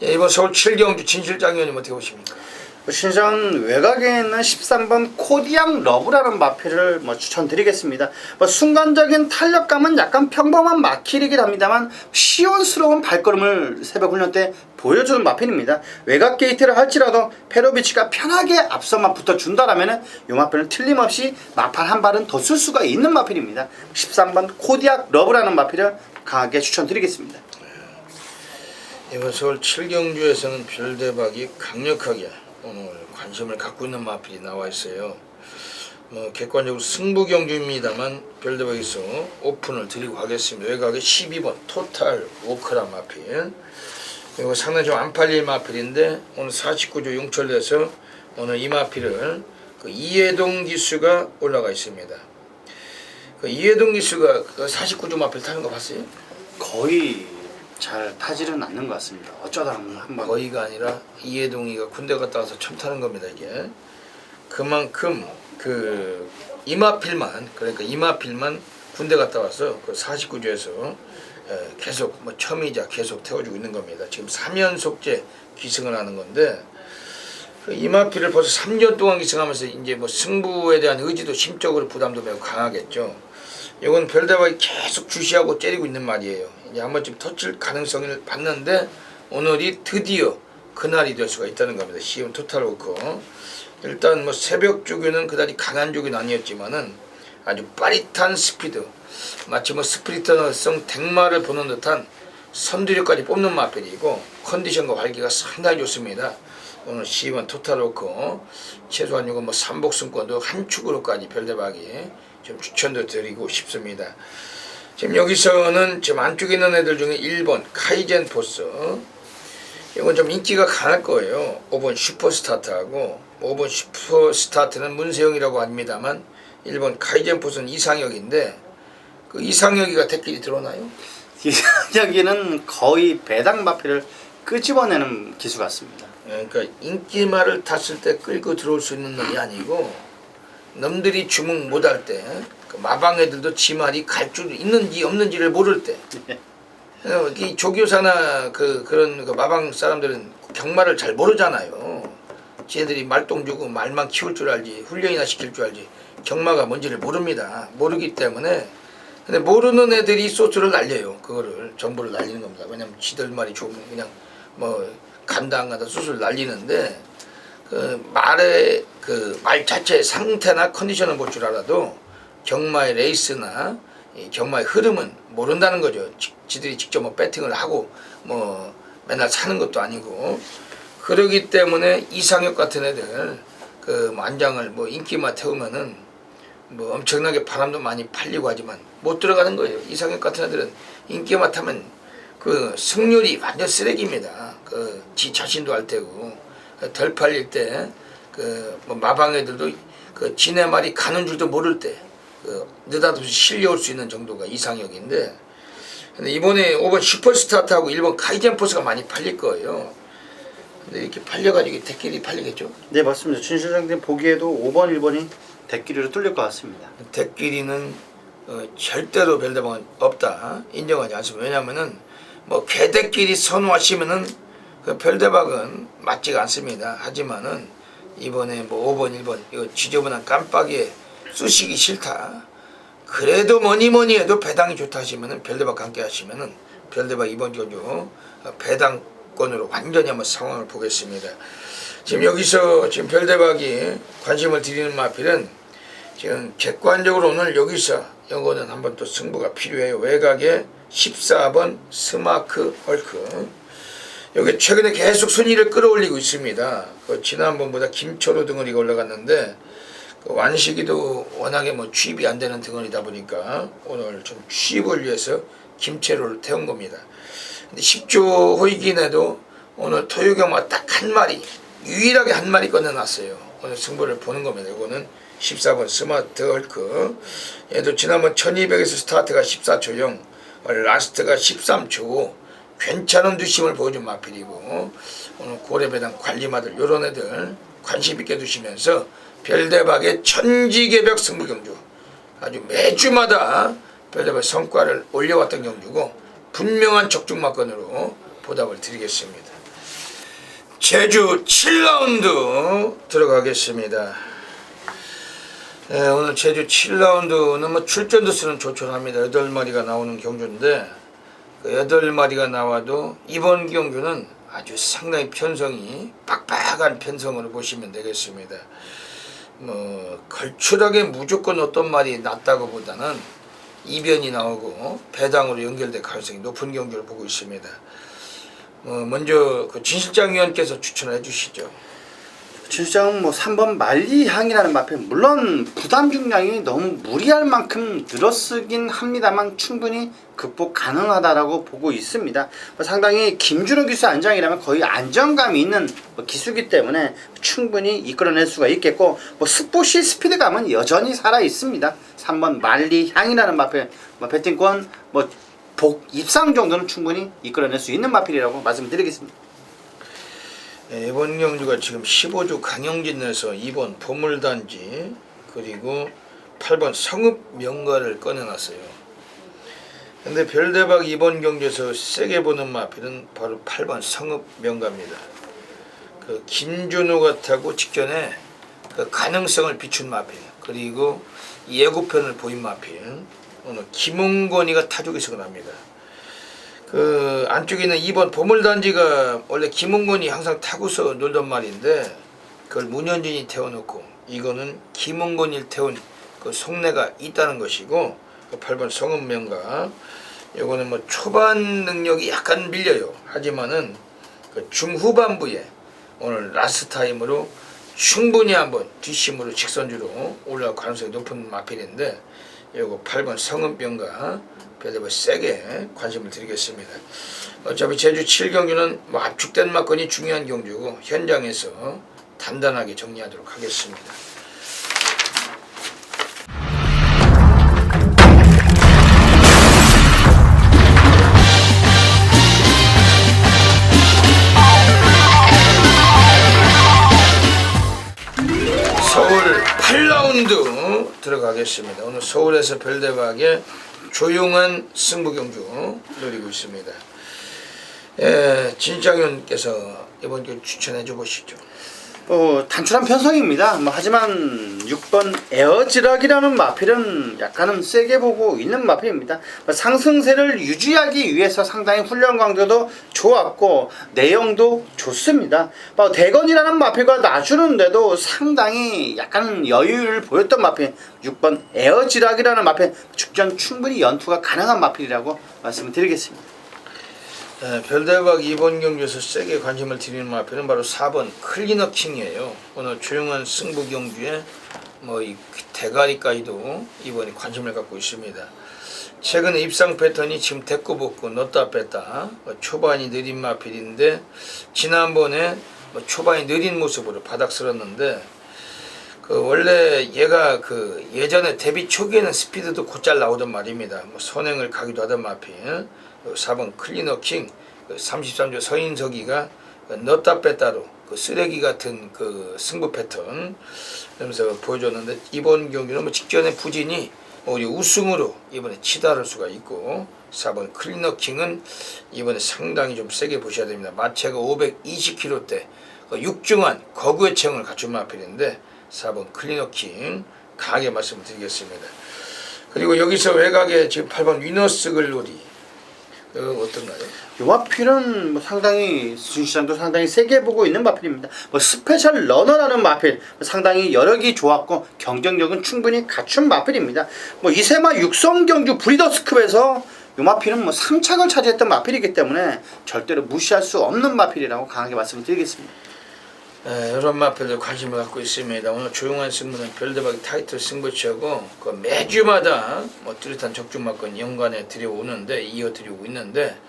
이번 서울 7경주 진 실장위원님 어떻게 보십니까? 신선 외곽에 있는 13번 코디앙 러브라는 마필을 추천드리겠습니다. 순간적인 탄력감은 약간 평범한 마필이긴 합니다만 시원스러운 발걸음을 새벽 훈련 때 보여주는 마필입니다. 외곽 게이트를 할지라도 페로비치가 편하게 앞서만 붙어준다라면 이 마필은 틀림없이 마판 한 발은 더 쓸 수가 있는 마필입니다. 13번 코디앙 러브라는 마필을 강하게 추천드리겠습니다. 이번 서울 7경주에서는 별대박이 강력하게 오늘 관심을 갖고 있는 마필이 나와 있어요. 객관적으로 승부 경주입니다만 별대박에서 오픈을 드리고 가겠습니다. 외곽에 12번 토탈 워커라 마필. 이거 상당히 좀 안 팔릴 마필인데 오늘 49조 용철돼서 오늘 이 마필을 이해동 기수가 올라가 있습니다. 이해동 기수가 49조 마필 타는 거 봤어요? 거의 잘 타지는 않는 것 같습니다. 어쩌다 한번 거의가 아니라 이해동이가 군대 갔다 와서 처음 타는 겁니다. 이게 그만큼 이마필만 그러니까 이마필만 군대 갔다 와서 49조에서 계속 처음이자 계속 태워주고 있는 겁니다. 지금 3연속제 기승을 하는 건데 이마필을 벌써 3년 동안 기승하면서 이제 승부에 대한 의지도 심적으로 부담도 매우 강하겠죠. 이건 별대박이 계속 주시하고 째리고 있는 말이에요. 이제 한 번쯤 터질 가능성을 봤는데 오늘이 드디어 그날이 될 수가 있다는 겁니다. 시험 토탈워커. 일단 새벽 조교는 그다지 강한 조교는 아니었지만은 아주 빠릿한 스피드, 마치 스프린터성 댕마를 보는 듯한 선두력까지 뽑는 마필이고 컨디션과 활기가 상당히 좋습니다. 오늘 C1 토탈워커 최소한 이거 3복승권도 한 축으로까지 별대박이 좀 추천도 드리고 싶습니다. 지금 여기서는 지금 안쪽에 있는 애들 중에 1번 카이젠 포스, 이건 좀 인기가 강할 거예요. 5번 슈퍼스타트하고 5번 슈퍼스타트는 문세영이라고 합니다만 1번 카이젠 포스는 이상혁인데, 그 이상혁이가 대끼리 들어오나요? 이상혁이는 거의 배당 마피를 끄집어내는 기수 같습니다. 그러니까 인기말을 탔을 때 끌고 들어올 수 있는 놈이 아니고, 놈들이 주목 못할 때, 그 마방 애들도 지 말이 갈 줄 있는지 없는지를 모를 때, 이 조교사나 그런 그 마방 사람들은 경마를 잘 모르잖아요. 쟤들이 말똥 주고 말만 키울 줄 알지 훈련이나 시킬 줄 알지 경마가 뭔지를 모릅니다. 모르기 때문에. 근데 모르는 애들이 소스를 날려요. 그거를 정보를 날리는 겁니다. 왜냐면 지들 말이 좋으면 그냥 뭐 간다 안 간다 소스를 날리는데, 그 말의 그 말 자체의 상태나 컨디션을 볼 줄 알아도 경마의 레이스나 이 경마의 흐름은 모른다는 거죠. 지들이 직접 뭐 배팅을 하고 뭐 맨날 사는 것도 아니고. 그러기 때문에 이상혁 같은 애들 그 안장을 뭐 인기만 태우면은 뭐 엄청나게 바람도 많이 팔리고 하지만 못 들어가는 거예요. 이상혁 같은 애들은 인기만 타면 그 승률이 완전 쓰레기입니다. 그 지 자신도 알 테고 덜 팔릴 때 그 뭐 마방 애들도 그 지네 말이 가는 줄도 모를 때 그 느닷없이 실려올 수 있는 정도가 이상혁인데, 근데 이번에 5번 슈퍼스타트하고 1번 카이젠 포스가 많이 팔릴 거예요. 근데 이렇게 팔려가지고 대끼리 팔리겠죠? 네, 맞습니다. 진 실장님 보기에도 5번, 1번이 대끼리로 뚫릴 것 같습니다. 대끼리는 절대로 별다방은 없다 인정하지 않습니다. 왜냐하면은 뭐 개대끼리 선호하시면은 그 별대박은 맞지가 않습니다. 하지만은 이번에 뭐 5번, 1번 이거 지저분한 깜빡이에 쑤시기 싫다, 그래도 뭐니 해도 배당이 좋다 하시면은 별대박 함께 하시면은 별대박 이번 경주 배당권으로 완전히 한번 상황을 보겠습니다. 지금 여기서 지금 별대박이 관심을 드리는 마필은 지금 객관적으로 오늘 여기서 이거는 한번 또 승부가 필요해요. 외곽에 14번 스마크 헐크, 여기 최근에 계속 순위를 끌어올리고 있습니다. 그 지난번보다 김철호 등어리가 올라갔는데, 그 완식이도 워낙에 뭐 취입이 안 되는 등어리다 보니까 오늘 좀 취입을 위해서 김철호를 태운 겁니다. 근데 10조 호이긴에도 오늘 토요경마 딱 한 마리, 유일하게 한 마리 꺼내놨어요. 오늘 승부를 보는 겁니다. 이거는 14번 스마트 헐크, 얘도 지난번 1200에서 스타트가 14초 0, 라스트가 13초 5, 괜찮은 두심을 보여준 마필이고, 오늘 고래배당 관리마들 요런 애들 관심 있게 두시면서 별대박의 천지개벽 승부경주, 아주 매주마다 별대박 성과를 올려왔던 경주고 분명한 적중마건으로 보답을 드리겠습니다. 제주 7라운드 들어가겠습니다. 네, 오늘 제주 7라운드는 뭐 출전도 수는 조촐합니다. 8마리가 나오는 경주인데, 그 8마리가 나와도 이번 경주는 아주 상당히 편성이 빡빡한 편성으로 보시면 되겠습니다. 뭐 걸출하게 무조건 어떤 말이 낫다고 보다는 이변이 나오고 배당으로 연결될 가능성이 높은 경주를 보고 있습니다. 먼저 그 진 실장 위원께서 추천해 주시죠. 진 실장은 뭐 3번 만리향이라는 마필, 물론 부담 중량이 너무 무리할 만큼 늘어쓰긴 합니다만 충분히 극복 가능하다라고 보고 있습니다. 상당히 김준호 기수 안장이라면 거의 안정감이 있는 기수기 때문에 충분히 이끌어낼 수가 있겠고, 뭐 스포시 스피드감은 여전히 살아 있습니다. 3번 만리향이라는 마필, 배팅권 복 입상 정도는 충분히 이끌어낼 수 있는 마필이라고 말씀드리겠습니다. 네, 이번 경주가 지금 15주 강영진에서 2번 보물단지 그리고 8번 성읍명가를 꺼내놨어요. 근데 별대박 이번 경주에서 세게 보는 마필은 바로 8번 성읍명가입니다. 그 김준호가 타고 직전에 그 가능성을 비춘 마필, 그리고 예고편을 보인 마필, 오늘 김홍건이가 타주기석을 합니다. 그 안쪽에 있는 2번 보물단지가 원래 김홍건이 항상 타고서 놀던 말인데, 그걸 문현진이 태워놓고 이거는 김홍건이 태운 그 속내가 있다는 것이고, 그 8번 성읍명가 이거는 뭐 초반 능력이 약간 밀려요. 하지만은 그 중후반부에 오늘 라스트 타임으로 충분히 한번 뒷심으로 직선주로 올라갈 가능성이 높은 마필인데, 요거 8번 성읍명가 별대박 세게 관심을 드리겠습니다. 어차피 제주 7경주는 뭐 압축된 막건이 중요한 경주고 현장에서 단단하게 정리하도록 하겠습니다. 서울 8라운드 들어가겠습니다. 오늘 서울에서 별대박의 조용한 승부 경주 노리고 있습니다. 진장현께서 이번 주 추천해 줘 보시죠. 단출한 편성입니다. 하지만 6번 에어지락이라는 마필은 약간은 세게 보고 있는 마필입니다. 상승세를 유지하기 위해서 상당히 훈련 강도도 좋았고 내용도 좋습니다. 대건이라는 마필과 낮추는데도 상당히 약간 여유를 보였던 마필 6번 에어지락이라는 마필 축전 충분히 연투가 가능한 마필이라고 말씀을 드리겠습니다. 별대박 이번 경주에서 세게 관심을 드리는 마표는 바로 4번 클리너킹이에요. 오늘 조용한 승부 경주에 이 대가리까지도 이번에 관심을 갖고 있습니다. 최근에 입상 패턴이 지금 대꾸복구 넣다 뺐다 초반이 느린 마필인데 지난번에 초반이 느린 모습으로 바닥설었는데 원래 얘가 예전에 데뷔 초기에는 스피드도 곧잘 나오던 말입니다. 선행을 가기도 하던 마필 4번 클리너킹 33조 서인석이가 넣다 뺐다로 쓰레기 같은 승부 패턴 그러면서 보여줬는데 이번 경기는 직전에 부진이 우리 우승으로 이번에 치달을 수가 있고 4번 클리너킹은 이번에 상당히 좀 세게 보셔야 됩니다. 마체가 520kg대 육중한 거구의 체형을 갖춘 마필인데 4번 클리너킹 강하게 말씀을 드리겠습니다. 그리고 여기서 외곽에 지금 8번 위너스 글로리 어떤가요? 이 마필은 상당히 순시장도 상당히 세게 보고 있는 마필입니다. 스페셜 러너라는 마필 상당히 여력이 좋았고 경쟁력은 충분히 갖춘 마필입니다. 이세마 육성 경주 브리더스컵에서 이 마필은 3착을 차지했던 마필이기 때문에 절대로 무시할 수 없는 마필이라고 강하게 말씀을 드리겠습니다. 이런 마필들 관심을 갖고 있습니다. 오늘 조용한 승부는 별대박이 타이틀 승부처고 매주마다 뚜렷한 적중마건 연관에 들여오는데 이어드리고 있는데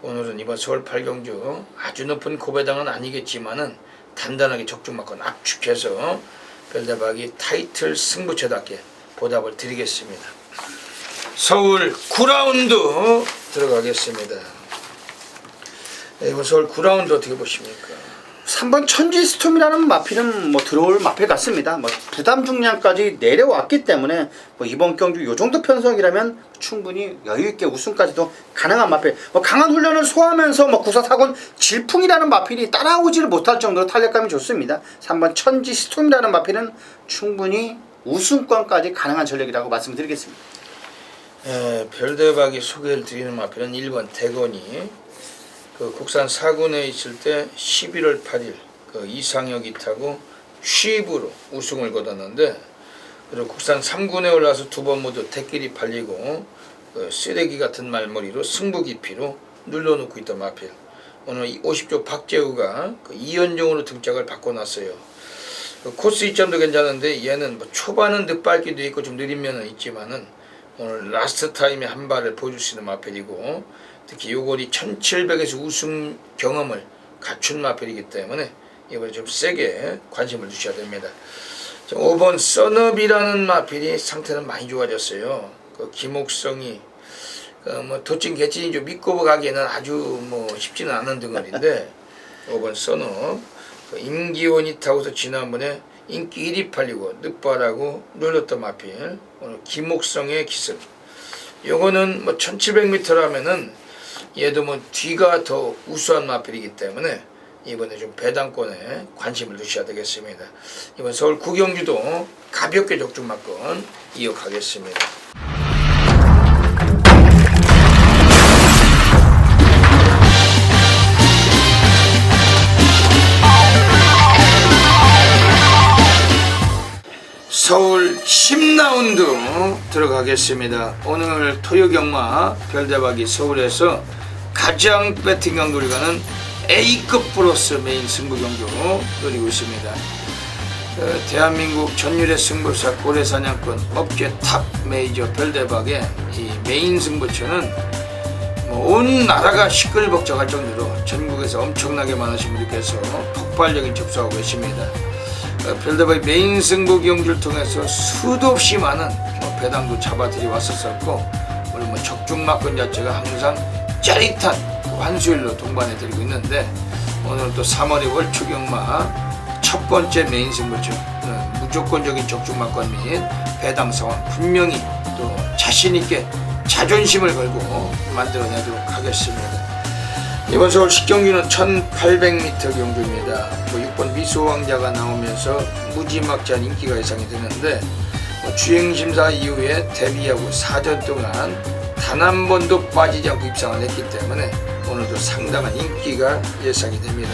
오늘은 이번 서울 8경주 아주 높은 고배당은 아니겠지만은 단단하게 적중마건 압축해서 별대박이 타이틀 승부처답게 보답을 드리겠습니다. 서울 9라운드 들어가겠습니다. 이번 서울 9라운드 어떻게 보십니까? 3번 천지스톰이라는 마필은 들어올 마필 같습니다. 부담 중량까지 내려왔기 때문에 이번 경주 요 정도 편성이라면 충분히 여유있게 우승까지도 가능한 마필. 강한 훈련을 소화하면서 구사사군 질풍이라는 마필이 따라오지를 못할 정도로 탄력감이 좋습니다. 3번 천지스톰이라는 마필은 충분히 우승권까지 가능한 전력이라고 말씀드리겠습니다. 별대박이 소개를 드리는 마필은 1번 대건이 국산 4군에 있을 때 11월 8일 이상혁이 타고 취입으로 우승을 거뒀는데 그리고 국산 3군에 올라서 두 번 모두 대끼리 팔리고 쓰레기 같은 말머리로 승부 깊이로 눌러놓고 있던 마필. 오늘 50조 박재우가 2연정으로 등짝을 바꿔놨어요. 코스 이점도 괜찮은데 얘는 초반은 늦밟기도 있고 좀 느린 면은 있지만은 오늘 라스트 타임에 한 발을 보여줄 수 있는 마필이고 특히 요걸이 1700에서 우승 경험을 갖춘 마필이기 때문에 이번에 좀 세게 관심을 주셔야 됩니다. 5번 썬업이라는 마필이 상태는 많이 좋아졌어요. 김옥성이 도찐 개찐이 좀 믿고 가기에는 아주 쉽지는 않은 덩어리인데 5번 썬업 임기원이 타고서 지난번에 인기 1위 팔리고 늦발하고 눌렀던 마필 오늘 김옥성의 기습 요거는 1700m라면은 얘도 뒤가 더 우수한 마필이기 때문에 이번에 좀 배당권에 관심을 두셔야 되겠습니다. 이번 서울 9경주도 가볍게 적중마건 이어가겠습니다. 서울 10라운드 들어가겠습니다. 오늘 토요경마 별대박이 서울에서 가장 배팅 강도를 가는 A급 플러스 메인 승부 경주 노리고 있습니다. 대한민국 전율의 승부사 고래사냥꾼 업계 탑 메이저 별대박의 이 메인 승부처는 온 나라가 시끌벅적할 정도로 전국에서 엄청나게 많으신 분들께서 폭발적인 접수하고 계십니다. 별대박의 메인 승부 경주를 통해서 수도 없이 많은 배당도 잡아들이 왔었었고, 물론 적중마권 자체가 항상 짜릿한 환수율로 동반해드리고 있는데, 오늘 또 3월의 월초경마 첫 번째 메인 승부처 무조건적인 적중마권 및 배당 상황 분명히 또 자신있게 자존심을 걸고 만들어내도록 하겠습니다. 이번 서울 식경주는 1800m 경주입니다. 6번 미소왕자가 나오면서 무지막지한 인기가 예상이 되는데, 주행심사 이후에 데뷔하고 4전 동안 단 한 번도 빠지지 않고 입상을 했기 때문에 오늘도 상당한 인기가 예상이 됩니다.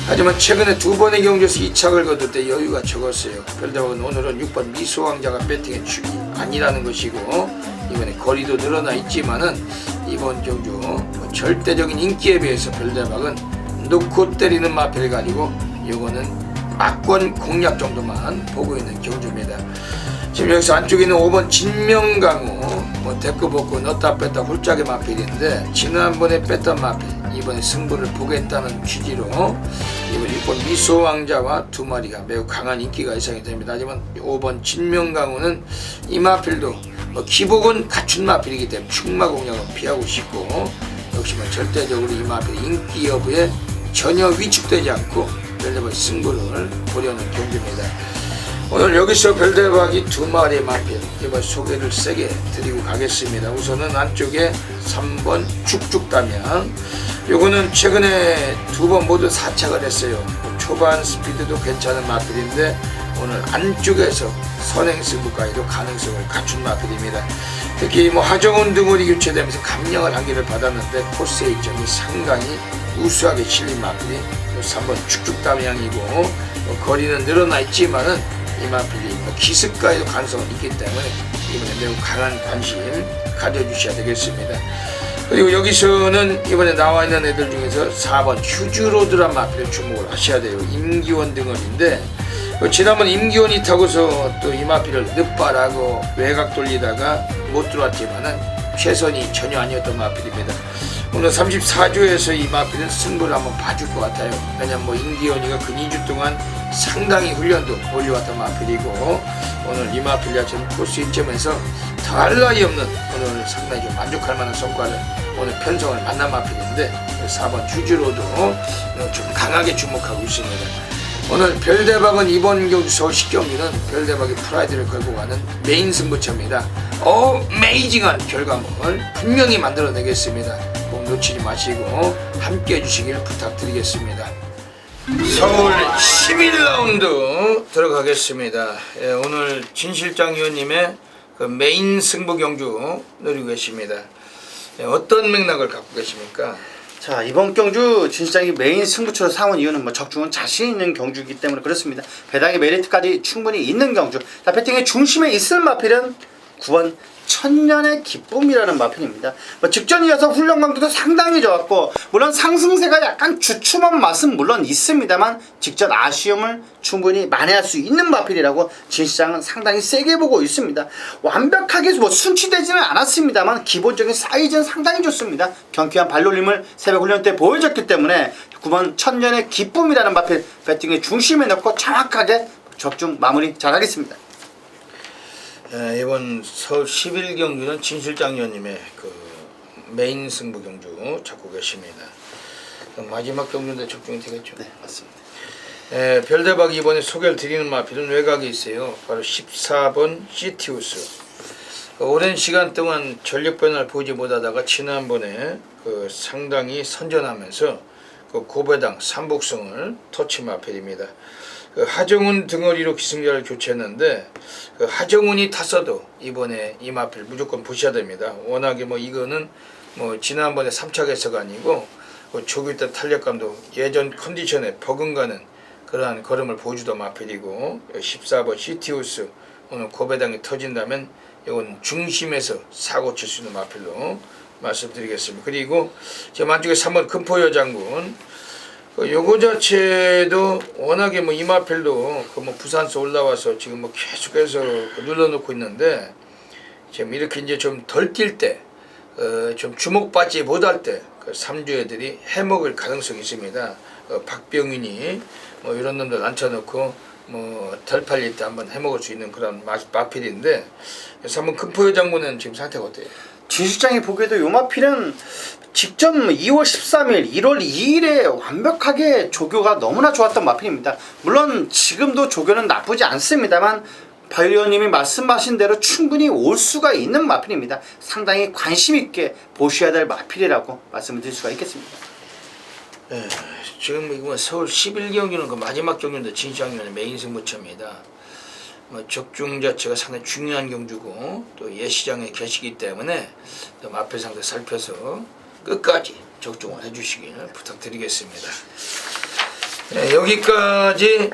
하지만 최근에 두 번의 경주에서 이착을 거둘 때 여유가 적었어요. 별대박은 오늘은 6번 미소왕자가 배팅의 축이 아니라는 것이고, 이번에 거리도 늘어나 있지만은 이번 경주 절대적인 인기에 비해서 별대박은 놓고 때리는 마패를 가지고 요거는 막권 공략 정도만 보고 있는 경주입니다. 지금 여기서 안쪽에 있는 5번 진명강우 데크볶고 넣다 뺐다 홀짝의 마필인데, 지난번에 뺐던 마필 이번에 승부를 보겠다는 취지로 이번 6번 미소왕자와 두 마리가 매우 강한 인기가 예상이 됩니다. 하지만 5번 진명강우는 이 마필도 기복은 갖춘 마필이기 때문에 충마 공략은 피하고 싶고, 역시 절대적으로 이 마필의 인기 여부에 전혀 위축되지 않고 별대박 승부를 보려는 경주입니다. 오늘 여기서 별대박이 두 마리의 마필 이번 소개를 세게 드리고 가겠습니다. 우선은 안쪽에 3번 쭉쭉담양, 요거는 최근에 두 번 모두 4착을 했어요. 초반 스피드도 괜찮은 마필인데 오늘 안쪽에서 선행승부까지도 가능성을 갖춘 마필입니다. 특히 하정훈 등월이 교체되면서 감량을 한 개를 받았는데 코스의 이점이 상당히 우수하게 실린 마필이 3번 쭉쭉담양이고, 거리는 늘어나 있지만은 이 마필이 기습가에도 가능성이 있기 때문에 이번에 매우 강한 관심 가져주셔야 되겠습니다. 그리고 여기서는 이번에 나와 있는 애들 중에서 4번 휴즈로드란 마필에 주목을 하셔야 돼요. 임기원 등원인데, 지난번 임기원이 타고서 또 이 마필을 늦발하고 외곽 돌리다가 못 들어왔지만은 최선이 전혀 아니었던 마필입니다. 오늘 34조에서 이 마필은 승부를 한번 봐줄 것 같아요. 왜냐면 임기원이가 근 2주 동안 상당히 훈련도 올려왔던 마필이고, 오늘 이 마필 자체는 코스 1점에서 더할 나위 없는 오늘 상당히 좀 만족할 만한 성과를 오늘 편성을 만난 마필인데, 4번 휴즈로도 좀 강하게 주목하고 있습니다. 오늘 별대박은 이번 경주 서울 식경주는 별대박의 프라이드를 걸고 가는 메인 승부처입니다. 어메이징한 결과물 분명히 만들어내겠습니다. 꼭 놓치지 마시고 함께 해주시길 부탁드리겠습니다. 서울 11라운드 들어가겠습니다. 오늘 진 실장 위원님의 그 메인 승부 경주 노리고 계십니다. 어떤 맥락을 갖고 계십니까? 자, 이번 경주 진 실장이 메인 승부처로 삼은 이유는 적중은 자신 있는 경주이기 때문에 그렇습니다. 배당의 메리트까지 충분히 있는 경주. 자, 배팅의 중심에 있을 마필은 9번 천년의 기쁨이라는 마필입니다. 직전 이어서 훈련 강도도 상당히 좋았고, 물론 상승세가 약간 주춤한 맛은 물론 있습니다만 직전 아쉬움을 충분히 만회할 수 있는 마필이라고 진 시장은 상당히 세게 보고 있습니다. 완벽하게 순치되지는 않았습니다만 기본적인 사이즈는 상당히 좋습니다. 경쾌한 발놀림을 새벽 훈련 때 보여줬기 때문에 9번 천년의 기쁨이라는 마필 배팅의 중심에 넣고 정확하게 적중 마무리 잘하겠습니다. 이번 서울 11경주는 진 실장 위원님의 그 메인 승부 경주 잡고 계십니다. 마지막 경주인데 적중이 되겠죠? 네, 맞습니다. 별대박이 이번에 소개를 드리는 마필은 외곽에 있어요. 바로 14번 시티우스. 오랜 시간 동안 전력 변화를 보지 못하다가 지난번에 그 상당히 선전하면서 그 고배당 삼복성을 터치 마필입니다. 그 하정훈 등어리로 기승자를 교체했는데, 그 하정훈이 탔어도 이번에 이 마필 무조건 보셔야 됩니다. 워낙에 이거는 지난번에 3착에서가 아니고 그 조기 때 탄력감도 예전 컨디션에 버금가는 그러한 걸음을 보여주던 마필이고, 14번 시티우스 오늘 고배당이 터진다면 이건 중심에서 사고 칠 수 있는 마필로 말씀드리겠습니다. 그리고 지금 안쪽에 3번 금포여 장군, 요거 자체도 워낙에 뭐 이마필도 그 뭐 부산서 올라와서 지금 뭐 계속해서 눌러놓고 있는데 지금 이렇게 이제 좀 덜 뛸 때, 좀 주목받지 못할 때 그 삼주애들이 해먹을 가능성이 있습니다. 박병윤이 뭐 이런 놈들 앉혀놓고 뭐 덜 팔릴 때 한번 해먹을 수 있는 그런 마필인데, 그래서 한번 금포유 장군은 지금 상태가 어때요? 진 실장이 보기에도 요 마필은 직전 2월 13일, 1월 2일에 완벽하게 조교가 너무나 좋았던 마필입니다. 물론 지금도 조교는 나쁘지 않습니다만 박 의원님이 말씀하신 대로 충분히 올 수가 있는 마필입니다. 상당히 관심 있게 보셔야 될 마필이라고 말씀을 드릴 수가 있겠습니다. 지금 이거 서울 11경기는 그 마지막 경기인데 진시장면의 메인 승부처입니다. 뭐 적중 자체가 상당히 중요한 경주고 또 예시장에 계시기 때문에 또 앞에 상대 살펴서 끝까지 적중을 해주시길 부탁드리겠습니다. 여기까지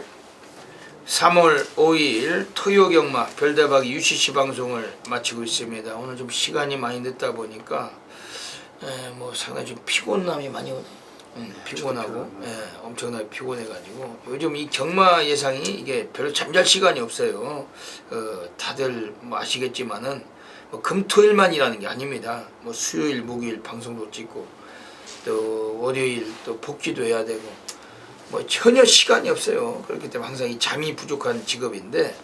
3월 5일 토요경마 별대박이 UCC 방송을 마치고 있습니다. 오늘 좀 시간이 많이 늦다 보니까 뭐 상당히 좀 피곤함이 많이 오네요. 피곤하고 엄청나게 피곤해가지고 요즘 이 경마 예상이 이게 별로 잠잘 시간이 없어요. 다들 뭐 아시겠지만은 뭐 금토일만이라는 게 아닙니다. 뭐 수요일 목요일 방송도 찍고 또 월요일 또 복귀도 해야 되고 뭐 전혀 시간이 없어요. 그렇기 때문에 항상 이 잠이 부족한 직업인데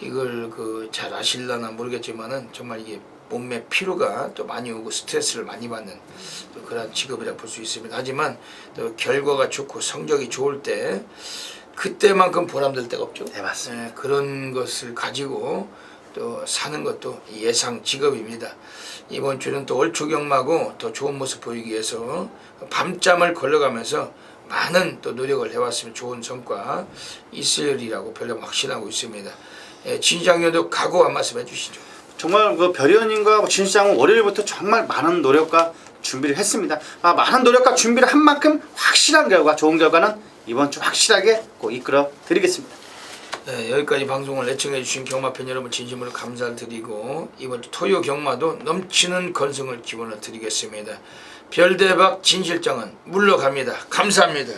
이걸 그 잘 아실라나 모르겠지만은 정말 이게 몸매 피로가 또 많이 오고 스트레스를 많이 받는 또 그런 직업이라 볼 수 있습니다. 하지만 또 결과가 좋고 성적이 좋을 때 그때만큼 보람될 때가 없죠. 네, 맞습니다. 그런 것을 가지고 또 사는 것도 예상 직업입니다. 이번 주는 또 얼초경마고 더 좋은 모습 보이기 위해서 밤잠을 걸러가면서 많은 또 노력을 해왔으면 좋은 성과 있으리라고 별로 확신하고 있습니다. 진장님도 각오 한 말씀 해주시죠. 정말 그 별 의원님과 진 실장은 월요일부터 정말 많은 노력과 준비를 했습니다. 많은 노력과 준비를 한 만큼 확실한 결과, 좋은 결과는 이번 주 확실하게 꼭 이끌어 드리겠습니다. 여기까지 방송을 애청해 주신 경마팬 여러분 진심으로 감사를 드리고 이번 주 토요 경마도 넘치는 건승을 기원을 드리겠습니다. 별대박 진실장은 물러갑니다. 감사합니다.